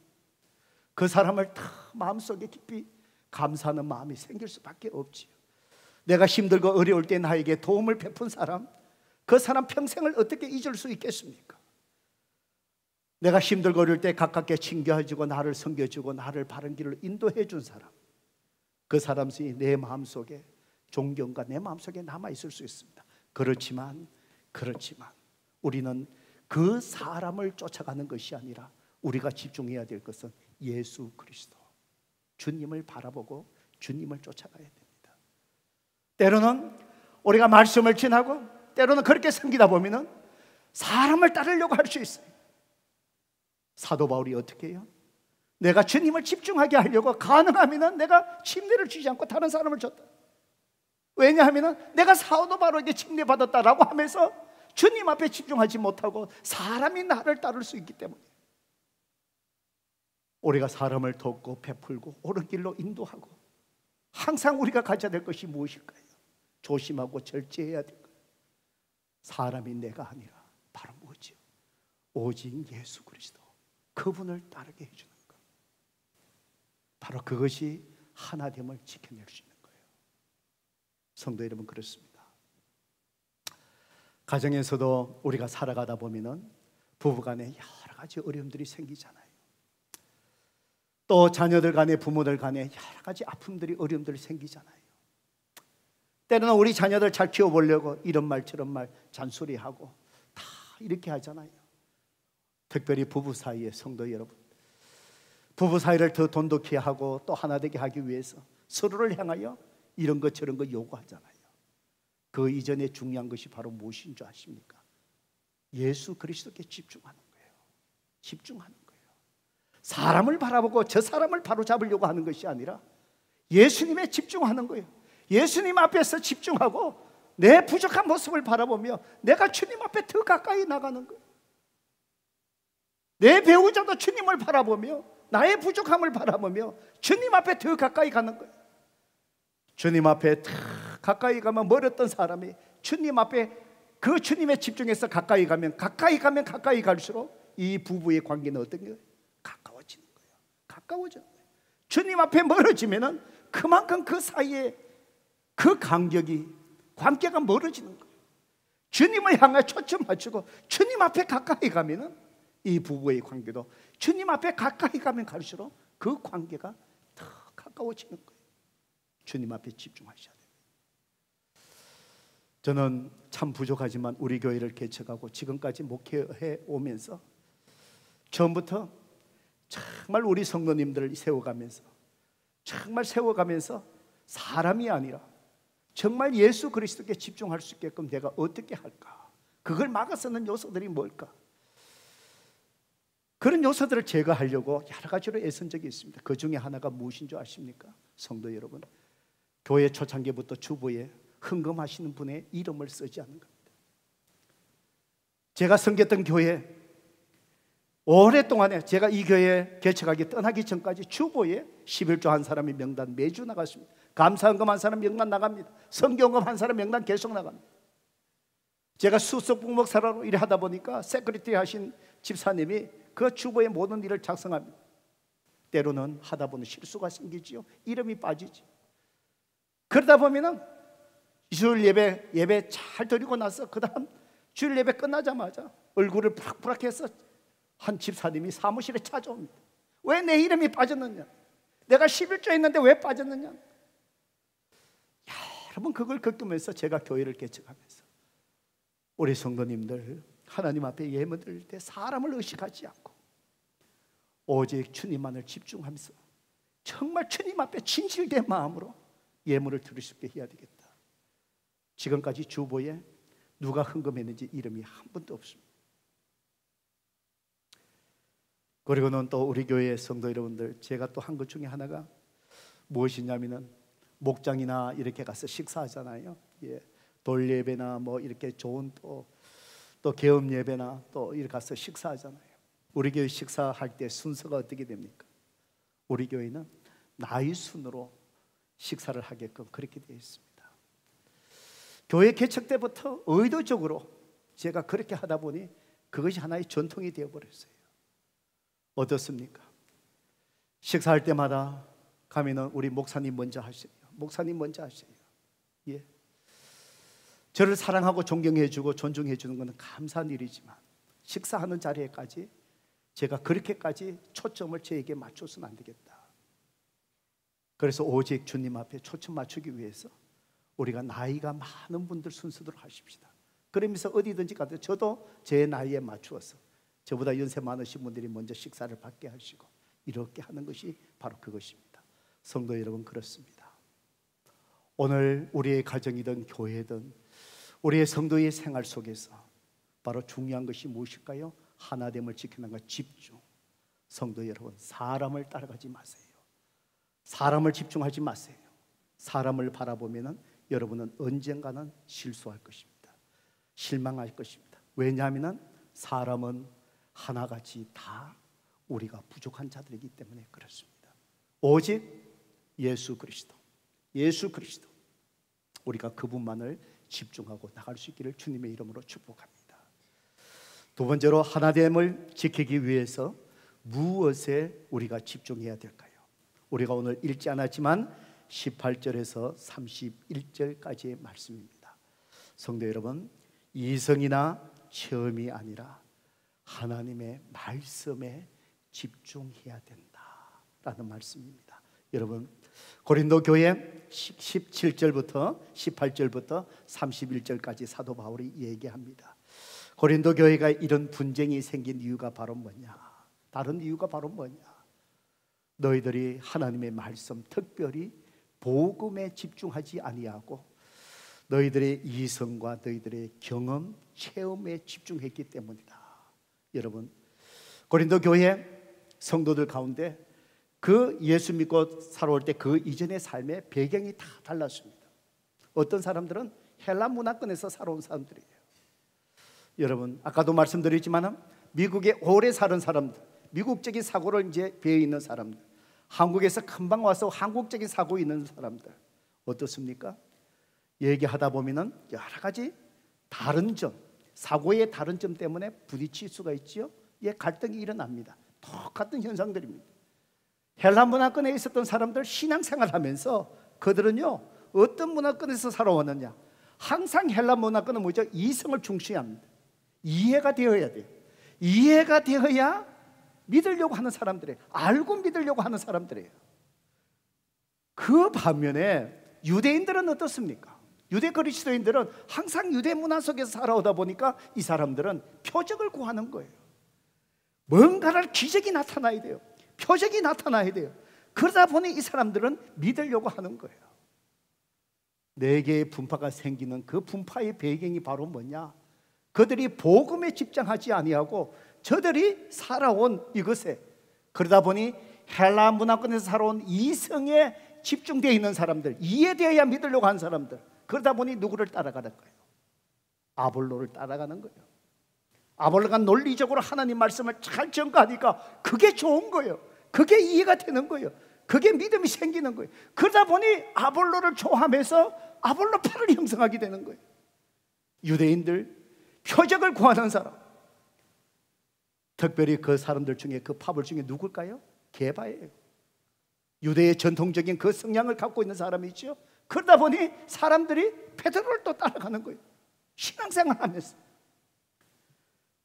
그 사람을 다 마음속에 깊이 감사하는 마음이 생길 수밖에 없지요. 내가 힘들고 어려울 때 나에게 도움을 베푼 사람, 그 사람 평생을 어떻게 잊을 수 있겠습니까? 내가 힘들고 어릴 때 가깝게 챙겨주고 나를 섬겨주고 나를 바른 길로 인도해 준 사람, 그 사람이 내 마음속에 존경과 내 마음속에 남아있을 수 있습니다. 그렇지만 우리는 그 사람을 쫓아가는 것이 아니라 우리가 집중해야 될 것은 예수 그리스도, 주님을 바라보고 주님을 쫓아가야 됩니다. 때로는 우리가 말씀을 지나고 때로는 그렇게 섬기다 보면 사람을 따르려고 할 수 있어요. 사도 바울이 어떻게 해요? 내가 주님을 집중하게 하려고 가능하면 내가 침례를 주지 않고 다른 사람을 줬다. 왜냐하면 내가 사도 바울에게 침례 받았다라고 하면서 주님 앞에 집중하지 못하고 사람이 나를 따를 수 있기 때문에, 우리가 사람을 돕고 베풀고 옳은 길로 인도하고 항상 우리가 가져야 될 것이 무엇일까요? 조심하고 절제해야 될 것, 사람이 내가 아니라 바로 뭐지요? 오직 예수 그리스도, 그분을 따르게 해주는 것. 바로 그것이 하나됨을 지켜낼 수 있는 거예요. 성도 여러분, 그렇습니다. 가정에서도 우리가 살아가다 보면은 부부간에 여러 가지 어려움들이 생기잖아요. 또 자녀들 간에, 부모들 간에 여러 가지 아픔들이, 어려움들이 생기잖아요. 때로는 우리 자녀들 잘 키워보려고 이런 말 저런 말 잔소리하고 다 이렇게 하잖아요. 특별히 부부 사이에, 성도 여러분, 부부 사이를 더 돈독히 하고 또 하나 되게 하기 위해서 서로를 향하여 이런 것 저런 것 요구하잖아요. 그 이전에 중요한 것이 바로 무엇인 줄 아십니까? 예수 그리스도께 집중하는 거예요. 집중하는 거예요. 사람을 바라보고 저 사람을 바로잡으려고 하는 것이 아니라 예수님에 집중하는 거예요. 예수님 앞에서 집중하고 내 부족한 모습을 바라보며 내가 주님 앞에 더 가까이 나가는 거예요. 내 배우자도 주님을 바라보며 나의 부족함을 바라보며 주님 앞에 더 가까이 가는 거예요. 주님 앞에 더 가까이 가면 멀었던 사람이 주님 앞에 그 주님에 집중해서 가까이 가면 가까이 갈수록 이 부부의 관계는 어떤 거예요? 가까워지는 거예요. 가까워지는 거예요. 주님 앞에 멀어지면은 그만큼 그 사이에 그 관계가 멀어지는 거예요. 주님을 향해 초점 맞추고 주님 앞에 가까이 가면은 이 부부의 관계도 주님 앞에 가까이 가면 갈수록 그 관계가 더 가까워지는 거예요. 주님 앞에 집중하셔야 돼요. 저는 참 부족하지만 우리 교회를 개척하고 지금까지 목회해 오면서 처음부터 정말 우리 성도님들을 세워가면서 사람이 아니라 정말 예수 그리스도께 집중할 수 있게끔 내가 어떻게 할까? 그걸 막아서는 요소들이 뭘까? 그런 요소들을 제거하려고 여러 가지로 애쓴 적이 있습니다. 그 중에 하나가 무엇인 줄 아십니까? 성도 여러분, 교회 초창기부터 주보에 헌금하시는 분의 이름을 쓰지 않는 겁니다. 제가 섬겼던 교회, 오랫동안에 제가 이 교회 개척하기 떠나기 전까지 주보에 11조 한 사람의 명단 매주 나갔습니다. 감사헌금 한 사람 명단 나갑니다. 성경금 한 사람 명단 계속 나갑니다. 제가 수석 부목사로 일을 하다 보니까 세크리티 하신 집사님이 그 주보의 모든 일을 작성합니다. 때로는 하다 보면 실수가 생기지요. 이름이 빠지지. 그러다 보면은 주일 예배 잘 드리고 나서 그 다음 주일 예배 끝나자마자 얼굴을 푸락푸락해서 한 집사님이 사무실에 찾아옵니다. 왜 내 이름이 빠졌느냐? 내가 11조 했는데 왜 빠졌느냐? 여러분, 그걸 겪으면서 제가 교회를 개척하면서 우리 성도님들 하나님 앞에 예물 드릴 때 사람을 의식하지 않고 오직 주님만을 집중하면서 정말 주님 앞에 진실된 마음으로 예물을 드릴 수 있게 해야 되겠다. 지금까지 주보에 누가 헌금했는지 이름이 한 번도 없습니다. 그리고는 또 우리 교회 성도 여러분들, 제가 또 한 것 중에 하나가 무엇이냐면은 목장이나 이렇게 가서 식사하잖아요. 예, 돌 예배나 뭐 이렇게 좋은 또 개업 예배나 또 이렇게 가서 식사하잖아요. 우리 교회 식사할 때 순서가 어떻게 됩니까? 우리 교회는 나이 순으로 식사를 하게끔 그렇게 되어 있습니다. 교회 개척 때부터 의도적으로 제가 그렇게 하다 보니 그것이 하나의 전통이 되어버렸어요. 어떻습니까? 식사할 때마다 가면은 우리 목사님 먼저 하세요. 목사님 먼저 하세요. 예. 저를 사랑하고 존경해 주고 존중해 주는 것은 감사한 일이지만 식사하는 자리에까지 제가 그렇게까지 초점을 저에게 맞춰서는 안 되겠다. 그래서 오직 주님 앞에 초점 맞추기 위해서 우리가 나이가 많은 분들 순서대로 하십시다. 그러면서 어디든지 가도 저도 제 나이에 맞추어서 저보다 연세 많으신 분들이 먼저 식사를 받게 하시고 이렇게 하는 것이 바로 그것입니다. 성도 여러분, 그렇습니다. 오늘 우리의 가정이든 교회든 우리의 성도의 생활 속에서 바로 중요한 것이 무엇일까요? 하나됨을 지키는 것, 집중. 성도 여러분, 사람을 따라가지 마세요. 사람을 집중하지 마세요. 사람을 바라보면 여러분은 언젠가는 실수할 것입니다. 실망할 것입니다. 왜냐하면 사람은 하나같이 다 우리가 부족한 자들이기 때문에 그렇습니다. 오직 예수 그리스도, 예수 그리스도, 우리가 그분만을 집중하고 나갈 수 있기를 주님의 이름으로 축복합니다. 두 번째로, 하나됨을 지키기 위해서 무엇에 우리가 집중해야 될까요? 우리가 오늘 읽지 않았지만 18절에서 31절까지의 말씀입니다. 성도 여러분, 이성이나 체험이 아니라 하나님의 말씀에 집중해야 된다라는 말씀입니다. 여러분, 고린도 교회 17절부터 18절부터 31절까지 사도 바울이 얘기합니다. 고린도 교회가 이런 분쟁이 생긴 이유가 바로 뭐냐? 다른 이유가 바로 뭐냐? 너희들이 하나님의 말씀, 특별히 복음에 집중하지 아니하고 너희들의 이성과 너희들의 경험, 체험에 집중했기 때문이다. 여러분, 고린도 교회 성도들 가운데 그 예수 믿고 살아올 때 그 이전의 삶의 배경이 다 달랐습니다. 어떤 사람들은 헬라 문화권에서 살아온 사람들이에요. 여러분, 아까도 말씀드렸지만 미국에 오래 사는 사람들, 미국적인 사고를 이제 배어 있는 사람들, 한국에서 금방 와서 한국적인 사고 있는 사람들, 어떻습니까? 얘기하다 보면은 여러 가지 다른 점, 사고의 다른 점 때문에 부딪힐 수가 있지요. 예, 갈등이 일어납니다. 똑같은 현상들입니다. 헬라 문화권에 있었던 사람들 신앙생활하면서 그들은요 어떤 문화권에서 살아왔느냐? 항상 헬라 문화권은 뭐죠? 이성을 중시합니다. 이해가 되어야 돼요. 이해가 되어야 믿으려고 하는 사람들이에요. 알고 믿으려고 하는 사람들이에요. 그 반면에 유대인들은 어떻습니까? 유대 그리스도인들은 항상 유대 문화 속에서 살아오다 보니까 이 사람들은 표적을 구하는 거예요. 뭔가를 기적이 나타나야 돼요. 표적이 나타나야 돼요. 그러다 보니 이 사람들은 믿으려고 하는 거예요. 네 개의 분파가 생기는 그 분파의 배경이 바로 뭐냐? 그들이 복음에 집중하지 아니하고 저들이 살아온 이것에, 그러다 보니 헬라 문화권에서 살아온 이성에 집중되어 있는 사람들, 이해되어야 믿으려고 하는 사람들, 그러다 보니 누구를 따라가는 거예요? 아볼로를 따라가는 거예요. 아볼로가 논리적으로 하나님 말씀을 잘 전가하니까 그게 좋은 거예요. 그게 이해가 되는 거예요. 그게 믿음이 생기는 거예요. 그러다 보니 아볼로를 좋아하면서 아볼로파를 형성하게 되는 거예요. 유대인들, 표적을 구하는 사람, 특별히 그 사람들 중에, 그 파벌 중에 누굴까요? 게바예요. 유대의 전통적인 그 성향을 갖고 있는 사람이 있죠. 그러다 보니 사람들이 베드로를 또 따라가는 거예요. 신앙생활하면서.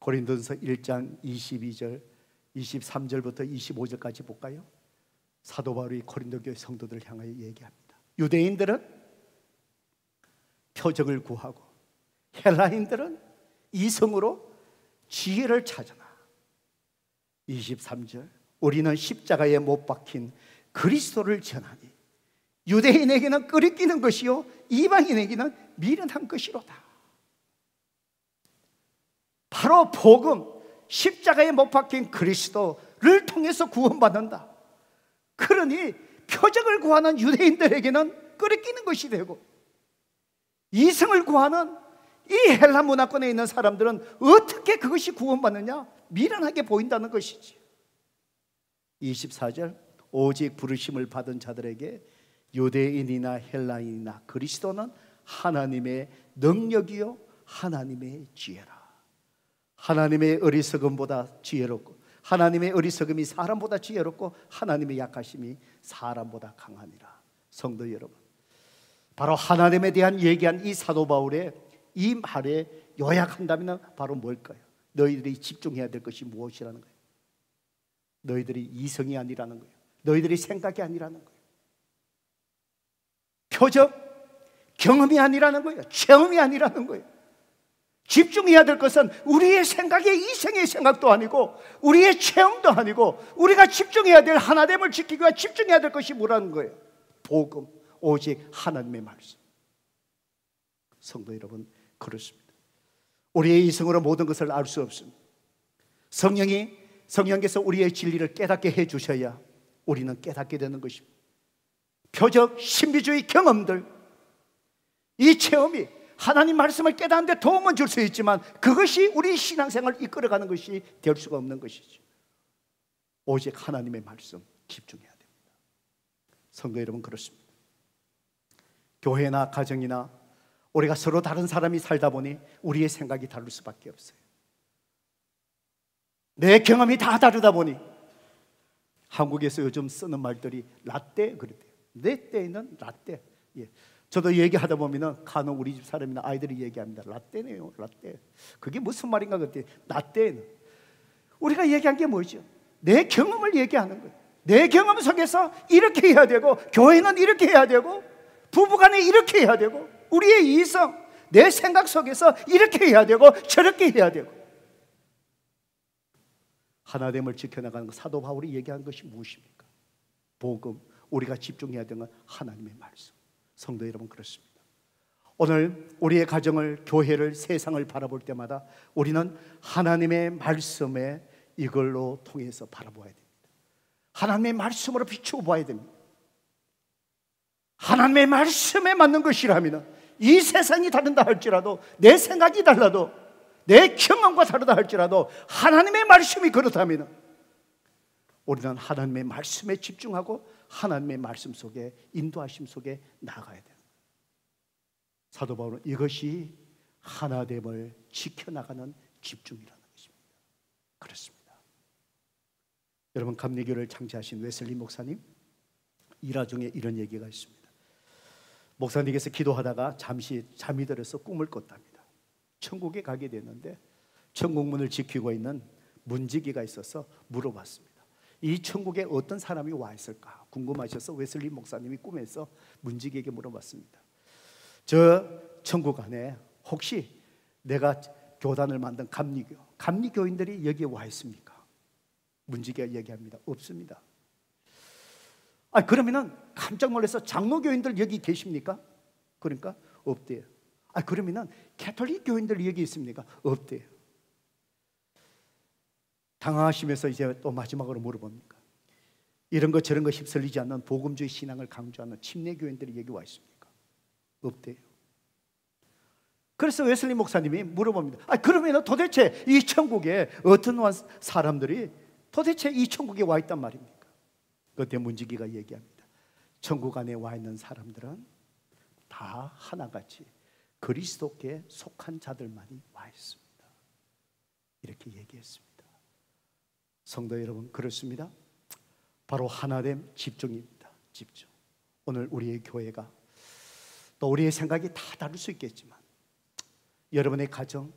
고린도전서 1장 22절, 23절부터 25절까지 볼까요? 사도 바울이 고린도 교회 성도들을 향하여 얘기합니다. 유대인들은 표적을 구하고 헬라인들은 이성으로 지혜를 찾으나 23절, 우리는 십자가에 못 박힌 그리스도를 전하니 유대인에게는 끄리끼는 것이요 이방인에게는 미련한 것이로다. 바로 복음, 십자가에 못 박힌 그리스도를 통해서 구원받는다. 그러니 표적을 구하는 유대인들에게는 끄리끼는 것이 되고, 이성을 구하는 이 헬라 문화권에 있는 사람들은 어떻게 그것이 구원받느냐? 미련하게 보인다는 것이지. 24절, 오직 부르심을 받은 자들에게 유대인이나 헬라인이나 그리스도는 하나님의 능력이요 하나님의 지혜라. 하나님의 어리석음보다 지혜롭고 하나님의 어리석음이 사람보다 지혜롭고 하나님의 약하심이 사람보다 강하니라. 성도 여러분, 바로 하나님에 대한 얘기한 이 사도 바울의 이 말에 요약한다면 바로 뭘까요? 너희들이 집중해야 될 것이 무엇이라는 거예요? 너희들이 이성이 아니라는 거예요. 너희들이 생각이 아니라는 거예요. 표적, 경험이 아니라는 거예요. 체험이 아니라는 거예요. 집중해야 될 것은 우리의 생각의 이성의 생각도 아니고 우리의 체험도 아니고 우리가 집중해야 될 하나됨을 지키기 위해 집중해야 될 것이 뭐라는 거예요? 복음, 오직 하나님의 말씀. 성도 여러분, 그렇습니다. 우리의 이성으로 모든 것을 알 수 없습니다. 성령께서 우리의 진리를 깨닫게 해주셔야 우리는 깨닫게 되는 것입니다. 표적, 신비주의 경험들, 이 체험이 하나님 말씀을 깨닫는 데 도움은 줄 수 있지만 그것이 우리 신앙생활을 이끌어가는 것이 될 수가 없는 것이죠. 오직 하나님의 말씀 집중해야 됩니다. 성도 여러분, 그렇습니다. 교회나 가정이나 우리가 서로 다른 사람이 살다 보니 우리의 생각이 다를 수밖에 없어요. 내 경험이 다 다르다 보니 한국에서 요즘 쓰는 말들이 라떼 그랬대요. 내 때에는 라떼. 예. 저도 얘기하다 보면은 간혹 우리 집 사람이나 아이들이 얘기합니다. 라떼네요, 라떼. 그게 무슨 말인가 그랬더니 라떼는 우리가 얘기한 게 뭐죠? 내 경험을 얘기하는 거예요. 내 경험 속에서 이렇게 해야 되고 교회는 이렇게 해야 되고 부부간에 이렇게 해야 되고 우리의 이성, 내 생각 속에서 이렇게 해야 되고 저렇게 해야 되고 하나됨을 지켜나가는 것, 사도 바울이 얘기한 것이 무엇입니까? 복음, 우리가 집중해야 되는 건 하나님의 말씀. 성도 여러분, 그렇습니다. 오늘 우리의 가정을, 교회를, 세상을 바라볼 때마다 우리는 하나님의 말씀에 이걸로 통해서 바라봐야 됩니다. 하나님의 말씀으로 비추어 봐야 됩니다. 하나님의 말씀에 맞는 것이라면 이 세상이 다른다 할지라도, 내 생각이 달라도, 내 경험과 다르다 할지라도 하나님의 말씀이 그렇다면 우리는 하나님의 말씀에 집중하고 하나님의 말씀 속에, 인도하심 속에 나아가야 돼요. 사도 바울은 이것이 하나됨을 지켜나가는 집중이라는 것입니다. 그렇습니다. 여러분, 감리교를 창시하신 웨슬리 목사님 일화 중에 이런 얘기가 있습니다. 목사님께서 기도하다가 잠시 잠이 들어서 꿈을 꿨답니다. 천국에 가게 됐는데 천국 문을 지키고 있는 문지기가 있어서 물어봤습니다. 이 천국에 어떤 사람이 와 있을까 궁금하셔서 웨슬리 목사님이 꿈에서 문지기에게 물어봤습니다. 저 천국 안에 혹시 내가 교단을 만든 감리교인들이 여기에 와 있습니까? 문지기가 얘기합니다. 없습니다. 그러면은 깜짝 놀라서 장로교인들 여기 계십니까? 그러니까 없대요. 그러면은 캐톨릭 교인들 여기 있습니까? 없대요. 당황하시면서 이제 또 마지막으로 물어봅니까? 이런 거 저런 거 휩쓸리지 않는 복음주의 신앙을 강조하는 침례교인들이 여기 와 있습니까? 없대요. 그래서 웨슬리 목사님이 물어봅니다. 그러면 도대체 이 천국에 어떤 사람들이 도대체 이 천국에 와 있단 말입니까? 그때 문지기가 얘기합니다. 천국 안에 와 있는 사람들은 다 하나같이 그리스도께 속한 자들만이 와 있습니다. 이렇게 얘기했습니다. 성도 여러분, 그렇습니다. 바로 하나됨 집중입니다. 집중. 오늘 우리의 교회가 또 우리의 생각이 다 다를 수 있겠지만 여러분의 가정,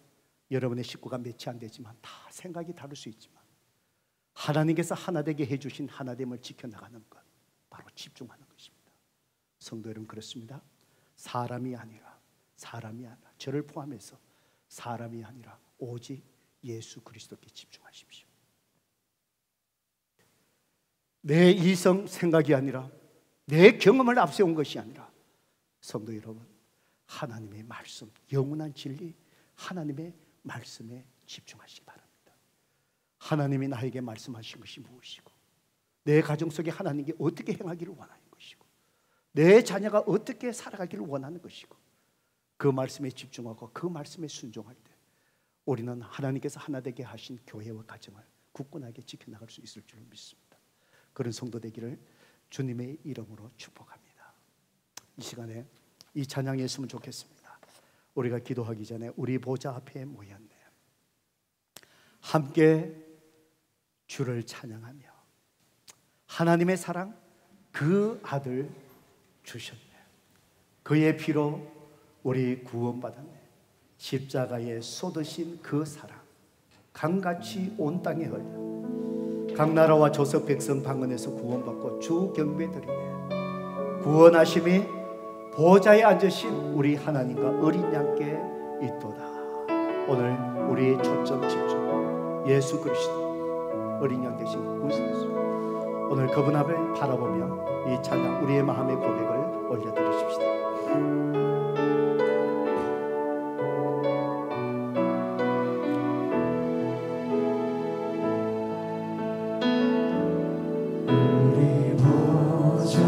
여러분의 식구가 몇이 안 되지만 다 생각이 다를 수 있지만 하나님께서 하나 되게 해주신 하나됨을 지켜나가는 것, 바로 집중하는 것입니다. 성도 여러분, 그렇습니다. 사람이 아니라 저를 포함해서 사람이 아니라 오직 예수 그리스도께 집중하십시오. 내 이성 생각이 아니라 내 경험을 앞세운 것이 아니라 성도 여러분, 하나님의 말씀, 영원한 진리 하나님의 말씀에 집중하시기 바랍니다. 하나님이 나에게 말씀하신 것이 무엇이고 내 가정 속에 하나님께 어떻게 행하기를 원하는 것이고 내 자녀가 어떻게 살아가기를 원하는 것이고 그 말씀에 집중하고 그 말씀에 순종할 때 우리는 하나님께서 하나 되게 하신 교회와 가정을 굳건하게 지켜나갈 수 있을 줄 믿습니다. 그런 성도 되기를 주님의 이름으로 축복합니다. 이 시간에 이 찬양이 있으면 좋겠습니다. 우리가 기도하기 전에 우리 보좌 앞에 모였네. 함께 주를 찬양하며 하나님의 사랑, 그 아들 주셨네. 그의 피로 우리 구원받았네. 십자가에 쏟으신 그 사랑, 강같이 온 땅에 흘려 각 나라와 조석 백성 방언에서 구원받고 주 경배드리네. 구원하심이 보좌에 앉으신 우리 하나님과 어린 양께 있도다. 오늘 우리의 초점 집중, 예수 그리스도 어린 양 되신 구세주, 오늘 그분 앞을 바라보며 이 찬양, 우리의 마음의 고백을 올려드리십시다. 우리 보좌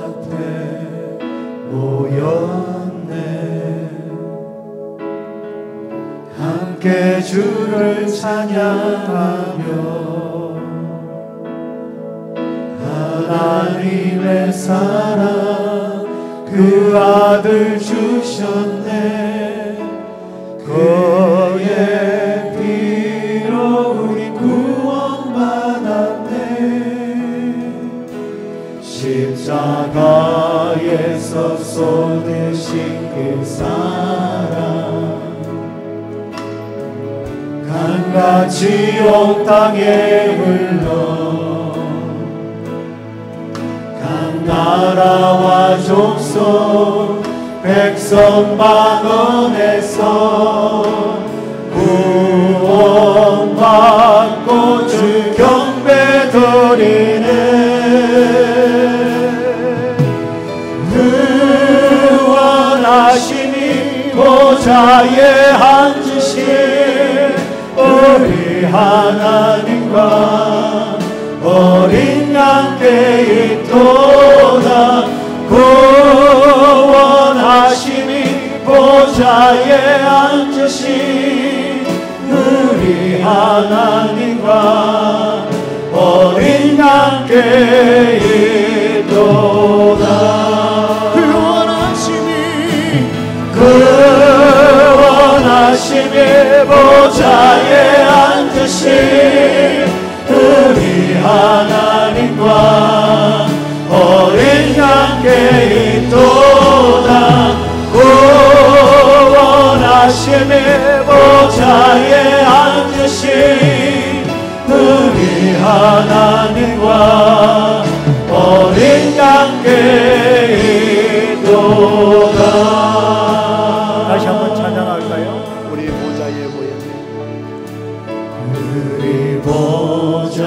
앞에 모였네. 함께 주를 찬양하며 하나님의 사랑 그 아들 주셨네. 그의 피로 우리 구원받았네. 십자가에서 쏟으신 그 사랑 강같이 온 땅에 흘러 나라와 족속 백성 만원에서 구원받고 주 경배 드리네. 그 원하심이 보좌에 앉으신 우리 하나님과 어린 양께 있도다. 구원하심이 보좌에 앉으신 우리 하나님과 어린 양께 있도다. 구원하심이 보좌에 앉으신 우리 하나님과 어린 양께 있도다. 구원하심이 보좌에 앉으신 우리 하나님과 어린 양께 있도다. 다시 한번 찬양할까요? 우리 보좌에 모였네. 우리 보좌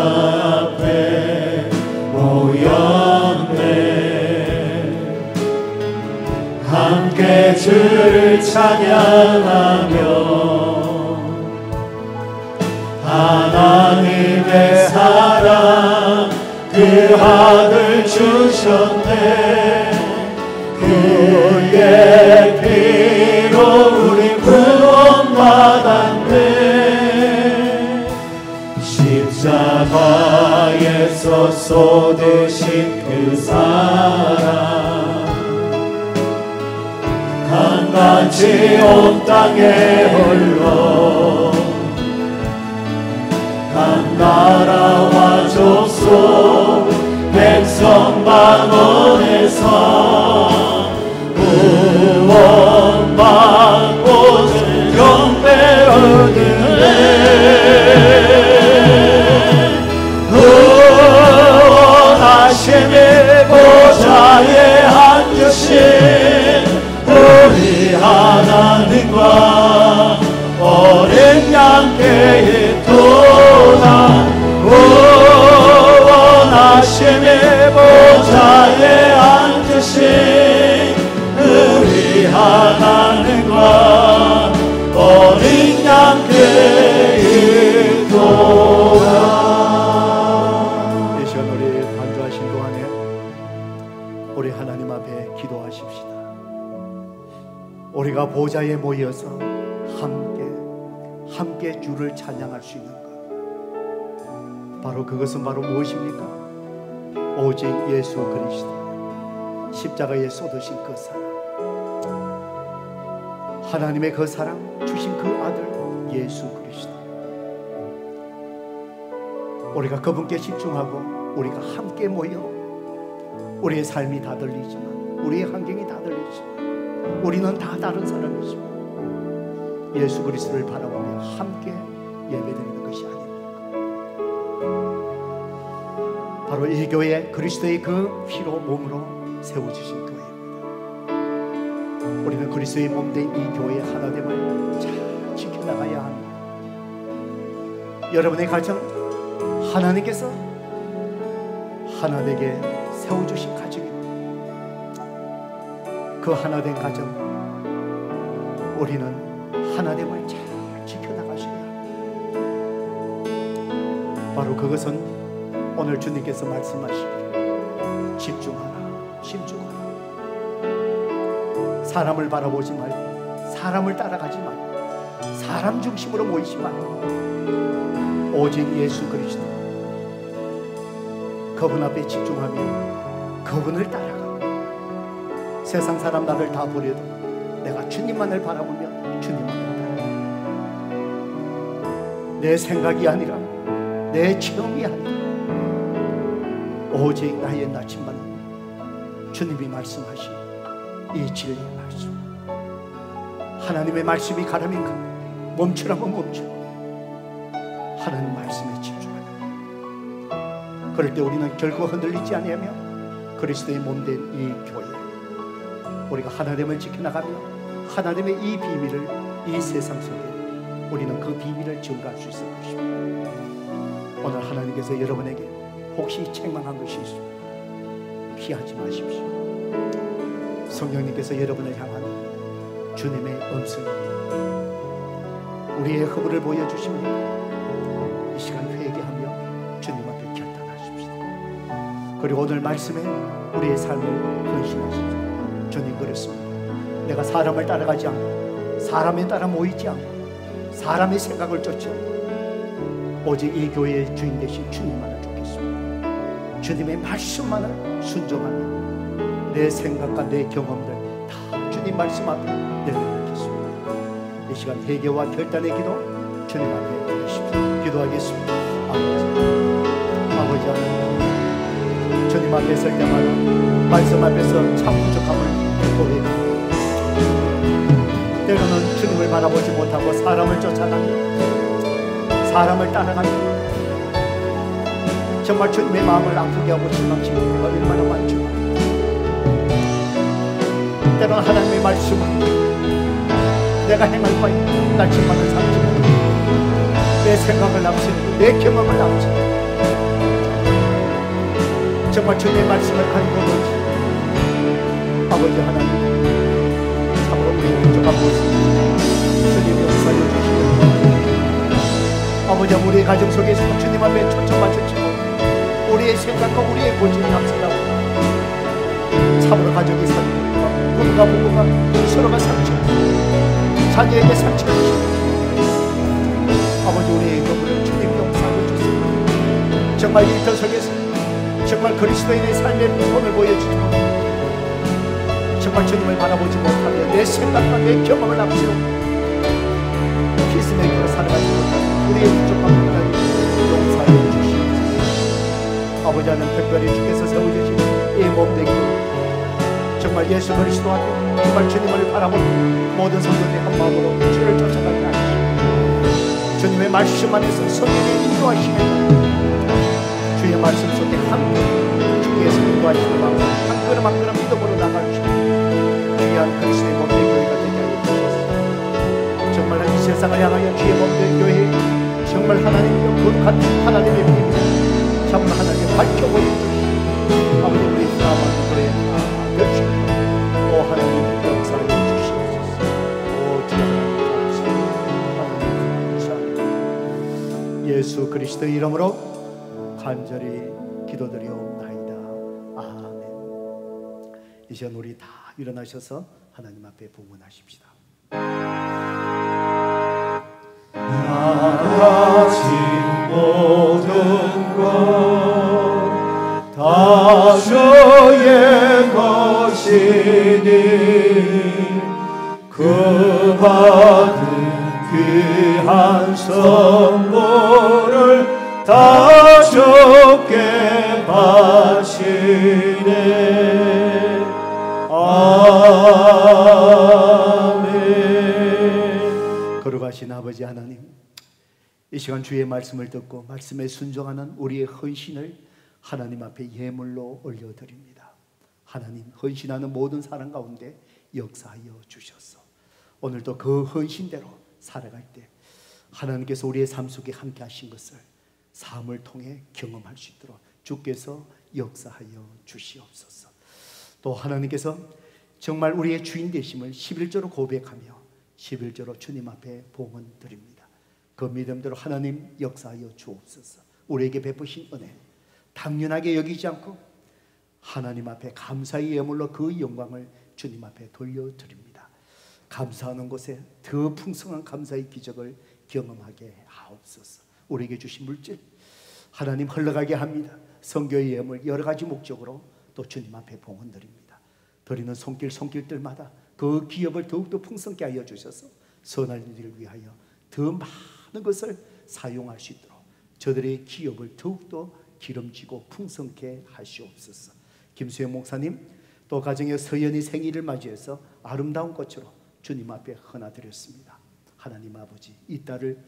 앞에 모였네. 함께 주를 찬양하며 하나님의 사랑 그 아들 주셨네. 그의 피로 우리 구원받았네. 십자가에서 쏟으신 그 사랑 강같이 온 땅에 흘러 각 나라와 족속 백성 만원에서 구원받고 주 경배 얻으네. 구원하심이 보좌에 앉으신 우리 하나님과 어린 양께 있도다. 구원하심이 보좌에 앉으신 우리 하나님과 어린 양께 있도다. 이 시간 우리 반주하신 동안에 우리 하나님 앞에 기도하십시다. 우리가 보좌에 모여서 함께 주를 찬양할 수 있는 것, 바로 그것은 바로 무엇입니까? 오직 예수 그리스도 십자가에 쏟으신 그 사랑, 하나님의 그 사랑, 주신 그 아들 예수 그리스도. 우리가 그분께 집중하고 우리가 함께 모여, 우리의 삶이 다 들리지만, 우리의 환경이 다 들리지만, 우리는 다 다른 사람이지만 예수 그리스도를 바라보며 함께 예배드리는 것이 아닙니까? 바로 이 교회, 그리스도의 그 피로 몸으로 세워주신 교회입니다. 우리는 그리스도의 몸된 이 교회의 하나됨을 잘 지켜나가야 합니다. 여러분의 가정, 하나님께서 하나되게 세워주신 가정입니다. 그 하나된 가정, 우리는 하나됨을 잘 지켜나가셔야 합니다. 바로 그것은 오늘 주님께서 말씀하시기를 집중하라, 심중하라. 사람을 바라보지 말고, 사람을 따라가지 말고, 사람 중심으로 모이지 말고, 오직 예수 그리스도, 그분 앞에 집중하며 그분을 따라가고, 세상 사람 나를 다 버려도 내가 주님만을 바라보며 주님만을 따라가. 내 생각이 아니라, 내 체험이 아니라 오직 나의 나침반은 주님이 말씀하신 이 진리의 말씀, 하나님의 말씀이 가라면 멈추라면 멈추고 하나님 말씀에 집중하라. 그럴 때 우리는 결코 흔들리지 아니하며 그리스도의 몸된 이 교회, 우리가 하나됨을 지켜나가며 하나님의 이 비밀을 이 세상 속에 우리는 그 비밀을 증거할 수 있을 것입니다. 오늘 하나님께서 여러분에게 혹시 책망한 것이 있습니다. 피하지 마십시오. 성령님께서 여러분을 향한 주님의 음성입니다. 우리의 허물을 보여주십니다. 이 시간 회개하며 주님 앞에 결단하십시오. 그리고 오늘 말씀에 우리의 삶을 헌신하십시오. 주님, 그렇습니다. 내가 사람을 따라가지 않고, 사람에 따라 모이지 않고, 사람의 생각을 쫓지 않고, 오직 이 교회의 주인 되신 주님만을 쫓겠습니다. 주님의 말씀만을 순종하며 내 생각과 내 경험들 다 주님 말씀 앞에 내려놓겠습니다. 이 시간 회개와 결단의 기도 주님 앞에 드리십시오. 기도하겠습니다. 아버지 하나님, 주님 앞에 설 때마다 말씀 앞에서 참 부족함을 고백합니다. 때로는 주님을 바라보지 못하고 사람을 쫓아가며 사람을 따라가며 정말 주님의 마음을 아프게 하고 실망시키는 때가 얼마나 많죠. 때로는 하나님의 말씀은 내가 행할 바에 나침반을 삼지 못하고 내 생각을 앞세우고 내 경험을 앞세우고 정말 주님의 말씀을 가지고 오지 아버지 하나님, 참으로 우리의 부족한 모습 주님이 역사해 주시고 아버지, 우리의 가정 속에서 주님 앞에 초점 맞추시고 우리의 생각과 우리의 고집이 앞서다고 참으로 가족이 상처, 부부가 서로가 상처, 자녀에게 상처를 주시고 아버지, 우리의 건물을 주님 용서하고 주시고 정말 이 터 속에서 정말 그리스도인의 삶의 본을 보여주시고 정말 주님을 바라보지 못하며 내 생각과 내 경험을 앞세우고 피스메이커로 살아가지 못하는 우리의 부족함을 하나님 용서하여 주시옵소서. 아버지 하나님, 특별히 주께서 세워주신 이 몸되기 정말 예수 그리스도 앞에 정말 주님을 바라보는 모든 성도들이 한 마음으로 주를 쫓아가게 하시고 주님의 말씀 안에서 성령의 인도하시는 주의 말씀 속에 함께 주께서 인도하시는 마음 한 걸음 한 걸음 믿음으로 나가주시고 귀한 그리스도의 몸된 교회가 되게 하여 주시옵소서. 정말 이 세상을 향하여 주의 몸된 교회 정말 하나님의 거룩한 하나님의 비밀 정말 하나님의 밝혀보여 주시고 아버지, 우리 나만 그래 되시고 오 하나님 역사해 주시옵소서. 오 주님 감사합니다. 예수 그리스도의 이름으로 간절히 기도드리옵나이다. 아멘. 이 시간 우리 다 일어나셔서 하나님 앞에 부문하십시다. 나가진 모든 것 다 주의 것이니 그 받은 귀한 선물을 다 주께 바치네. 아멘. 거룩하신 아버지 하나님, 이 시간 주의 말씀을 듣고 말씀에 순종하는 우리의 헌신을 하나님 앞에 예물로 올려드립니다. 하나님, 헌신하는 모든 사람 가운데 역사하여 주셔서 오늘도 그 헌신대로 살아갈 때 하나님께서 우리의 삶 속에 함께 하신 것을 삶을 통해 경험할 수 있도록 주께서 역사하여 주시옵소서. 또 하나님께서 정말 우리의 주인 되심을 11조로 고백하며 11조로 주님 앞에 봉헌 드립니다. 그 믿음대로 하나님 역사하여 주옵소서. 우리에게 베푸신 은혜 당연하게 여기지 않고 하나님 앞에 감사의 예물로 그 영광을 주님 앞에 돌려드립니다. 감사하는 곳에 더 풍성한 감사의 기적을 경험하게 하옵소서. 우리에게 주신 물질 하나님 흘러가게 합니다. 선교의 예물 여러 가지 목적으로 또 주님 앞에 봉헌 드립니다. 드리는 손길들마다 그 기업을 더욱더 풍성케 하여 주셔서 선한 일을 위하여 더 많은 것을 사용할 수 있도록 저들의 기업을 더욱더 기름지고 풍성케 하시옵소서. 김수영 목사님 또 가정의 서연이 생일을 맞이해서 아름다운 꽃으로 주님 앞에 헌화드렸습니다. 하나님 아버지, 이 딸을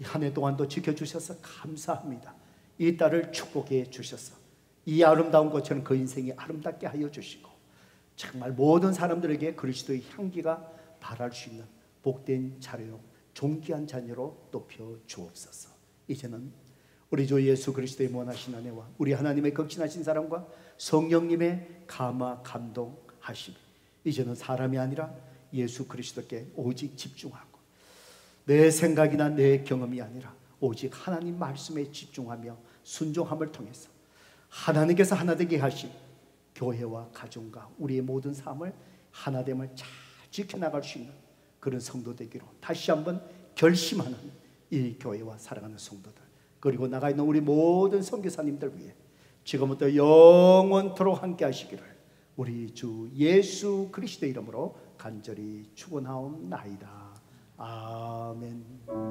한 해 동안도 지켜주셔서 감사합니다. 이 딸을 축복해 주셔서 이 아름다운 꽃처럼 그 인생이 아름답게 하여 주시고 정말 모든 사람들에게 그리스도의 향기가 발할 수 있는 복된 자녀로, 존귀한 자녀로 높여 주옵소서. 이제는 우리 주 예수 그리스도의 원하신 은혜와 우리 하나님의 극진하신 사랑과 성령님의 감화 감동하심, 이제는 사람이 아니라 예수 그리스도께 오직 집중하고 내 생각이나 내 경험이 아니라 오직 하나님 말씀에 집중하며 순종함을 통해서 하나님께서 하나되게 하신 교회와 가정과 우리의 모든 삶을 하나됨을 잘 지켜나갈 수 있는 그런 성도 되기로 다시 한번 결심하는 이 교회와 살아가는 성도들, 그리고 나가 있는 우리 모든 선교사님들 위해 지금부터 영원토록 함께 하시기를 우리 주 예수 그리스도의 이름으로 간절히 축원하옵나이다. 아멘.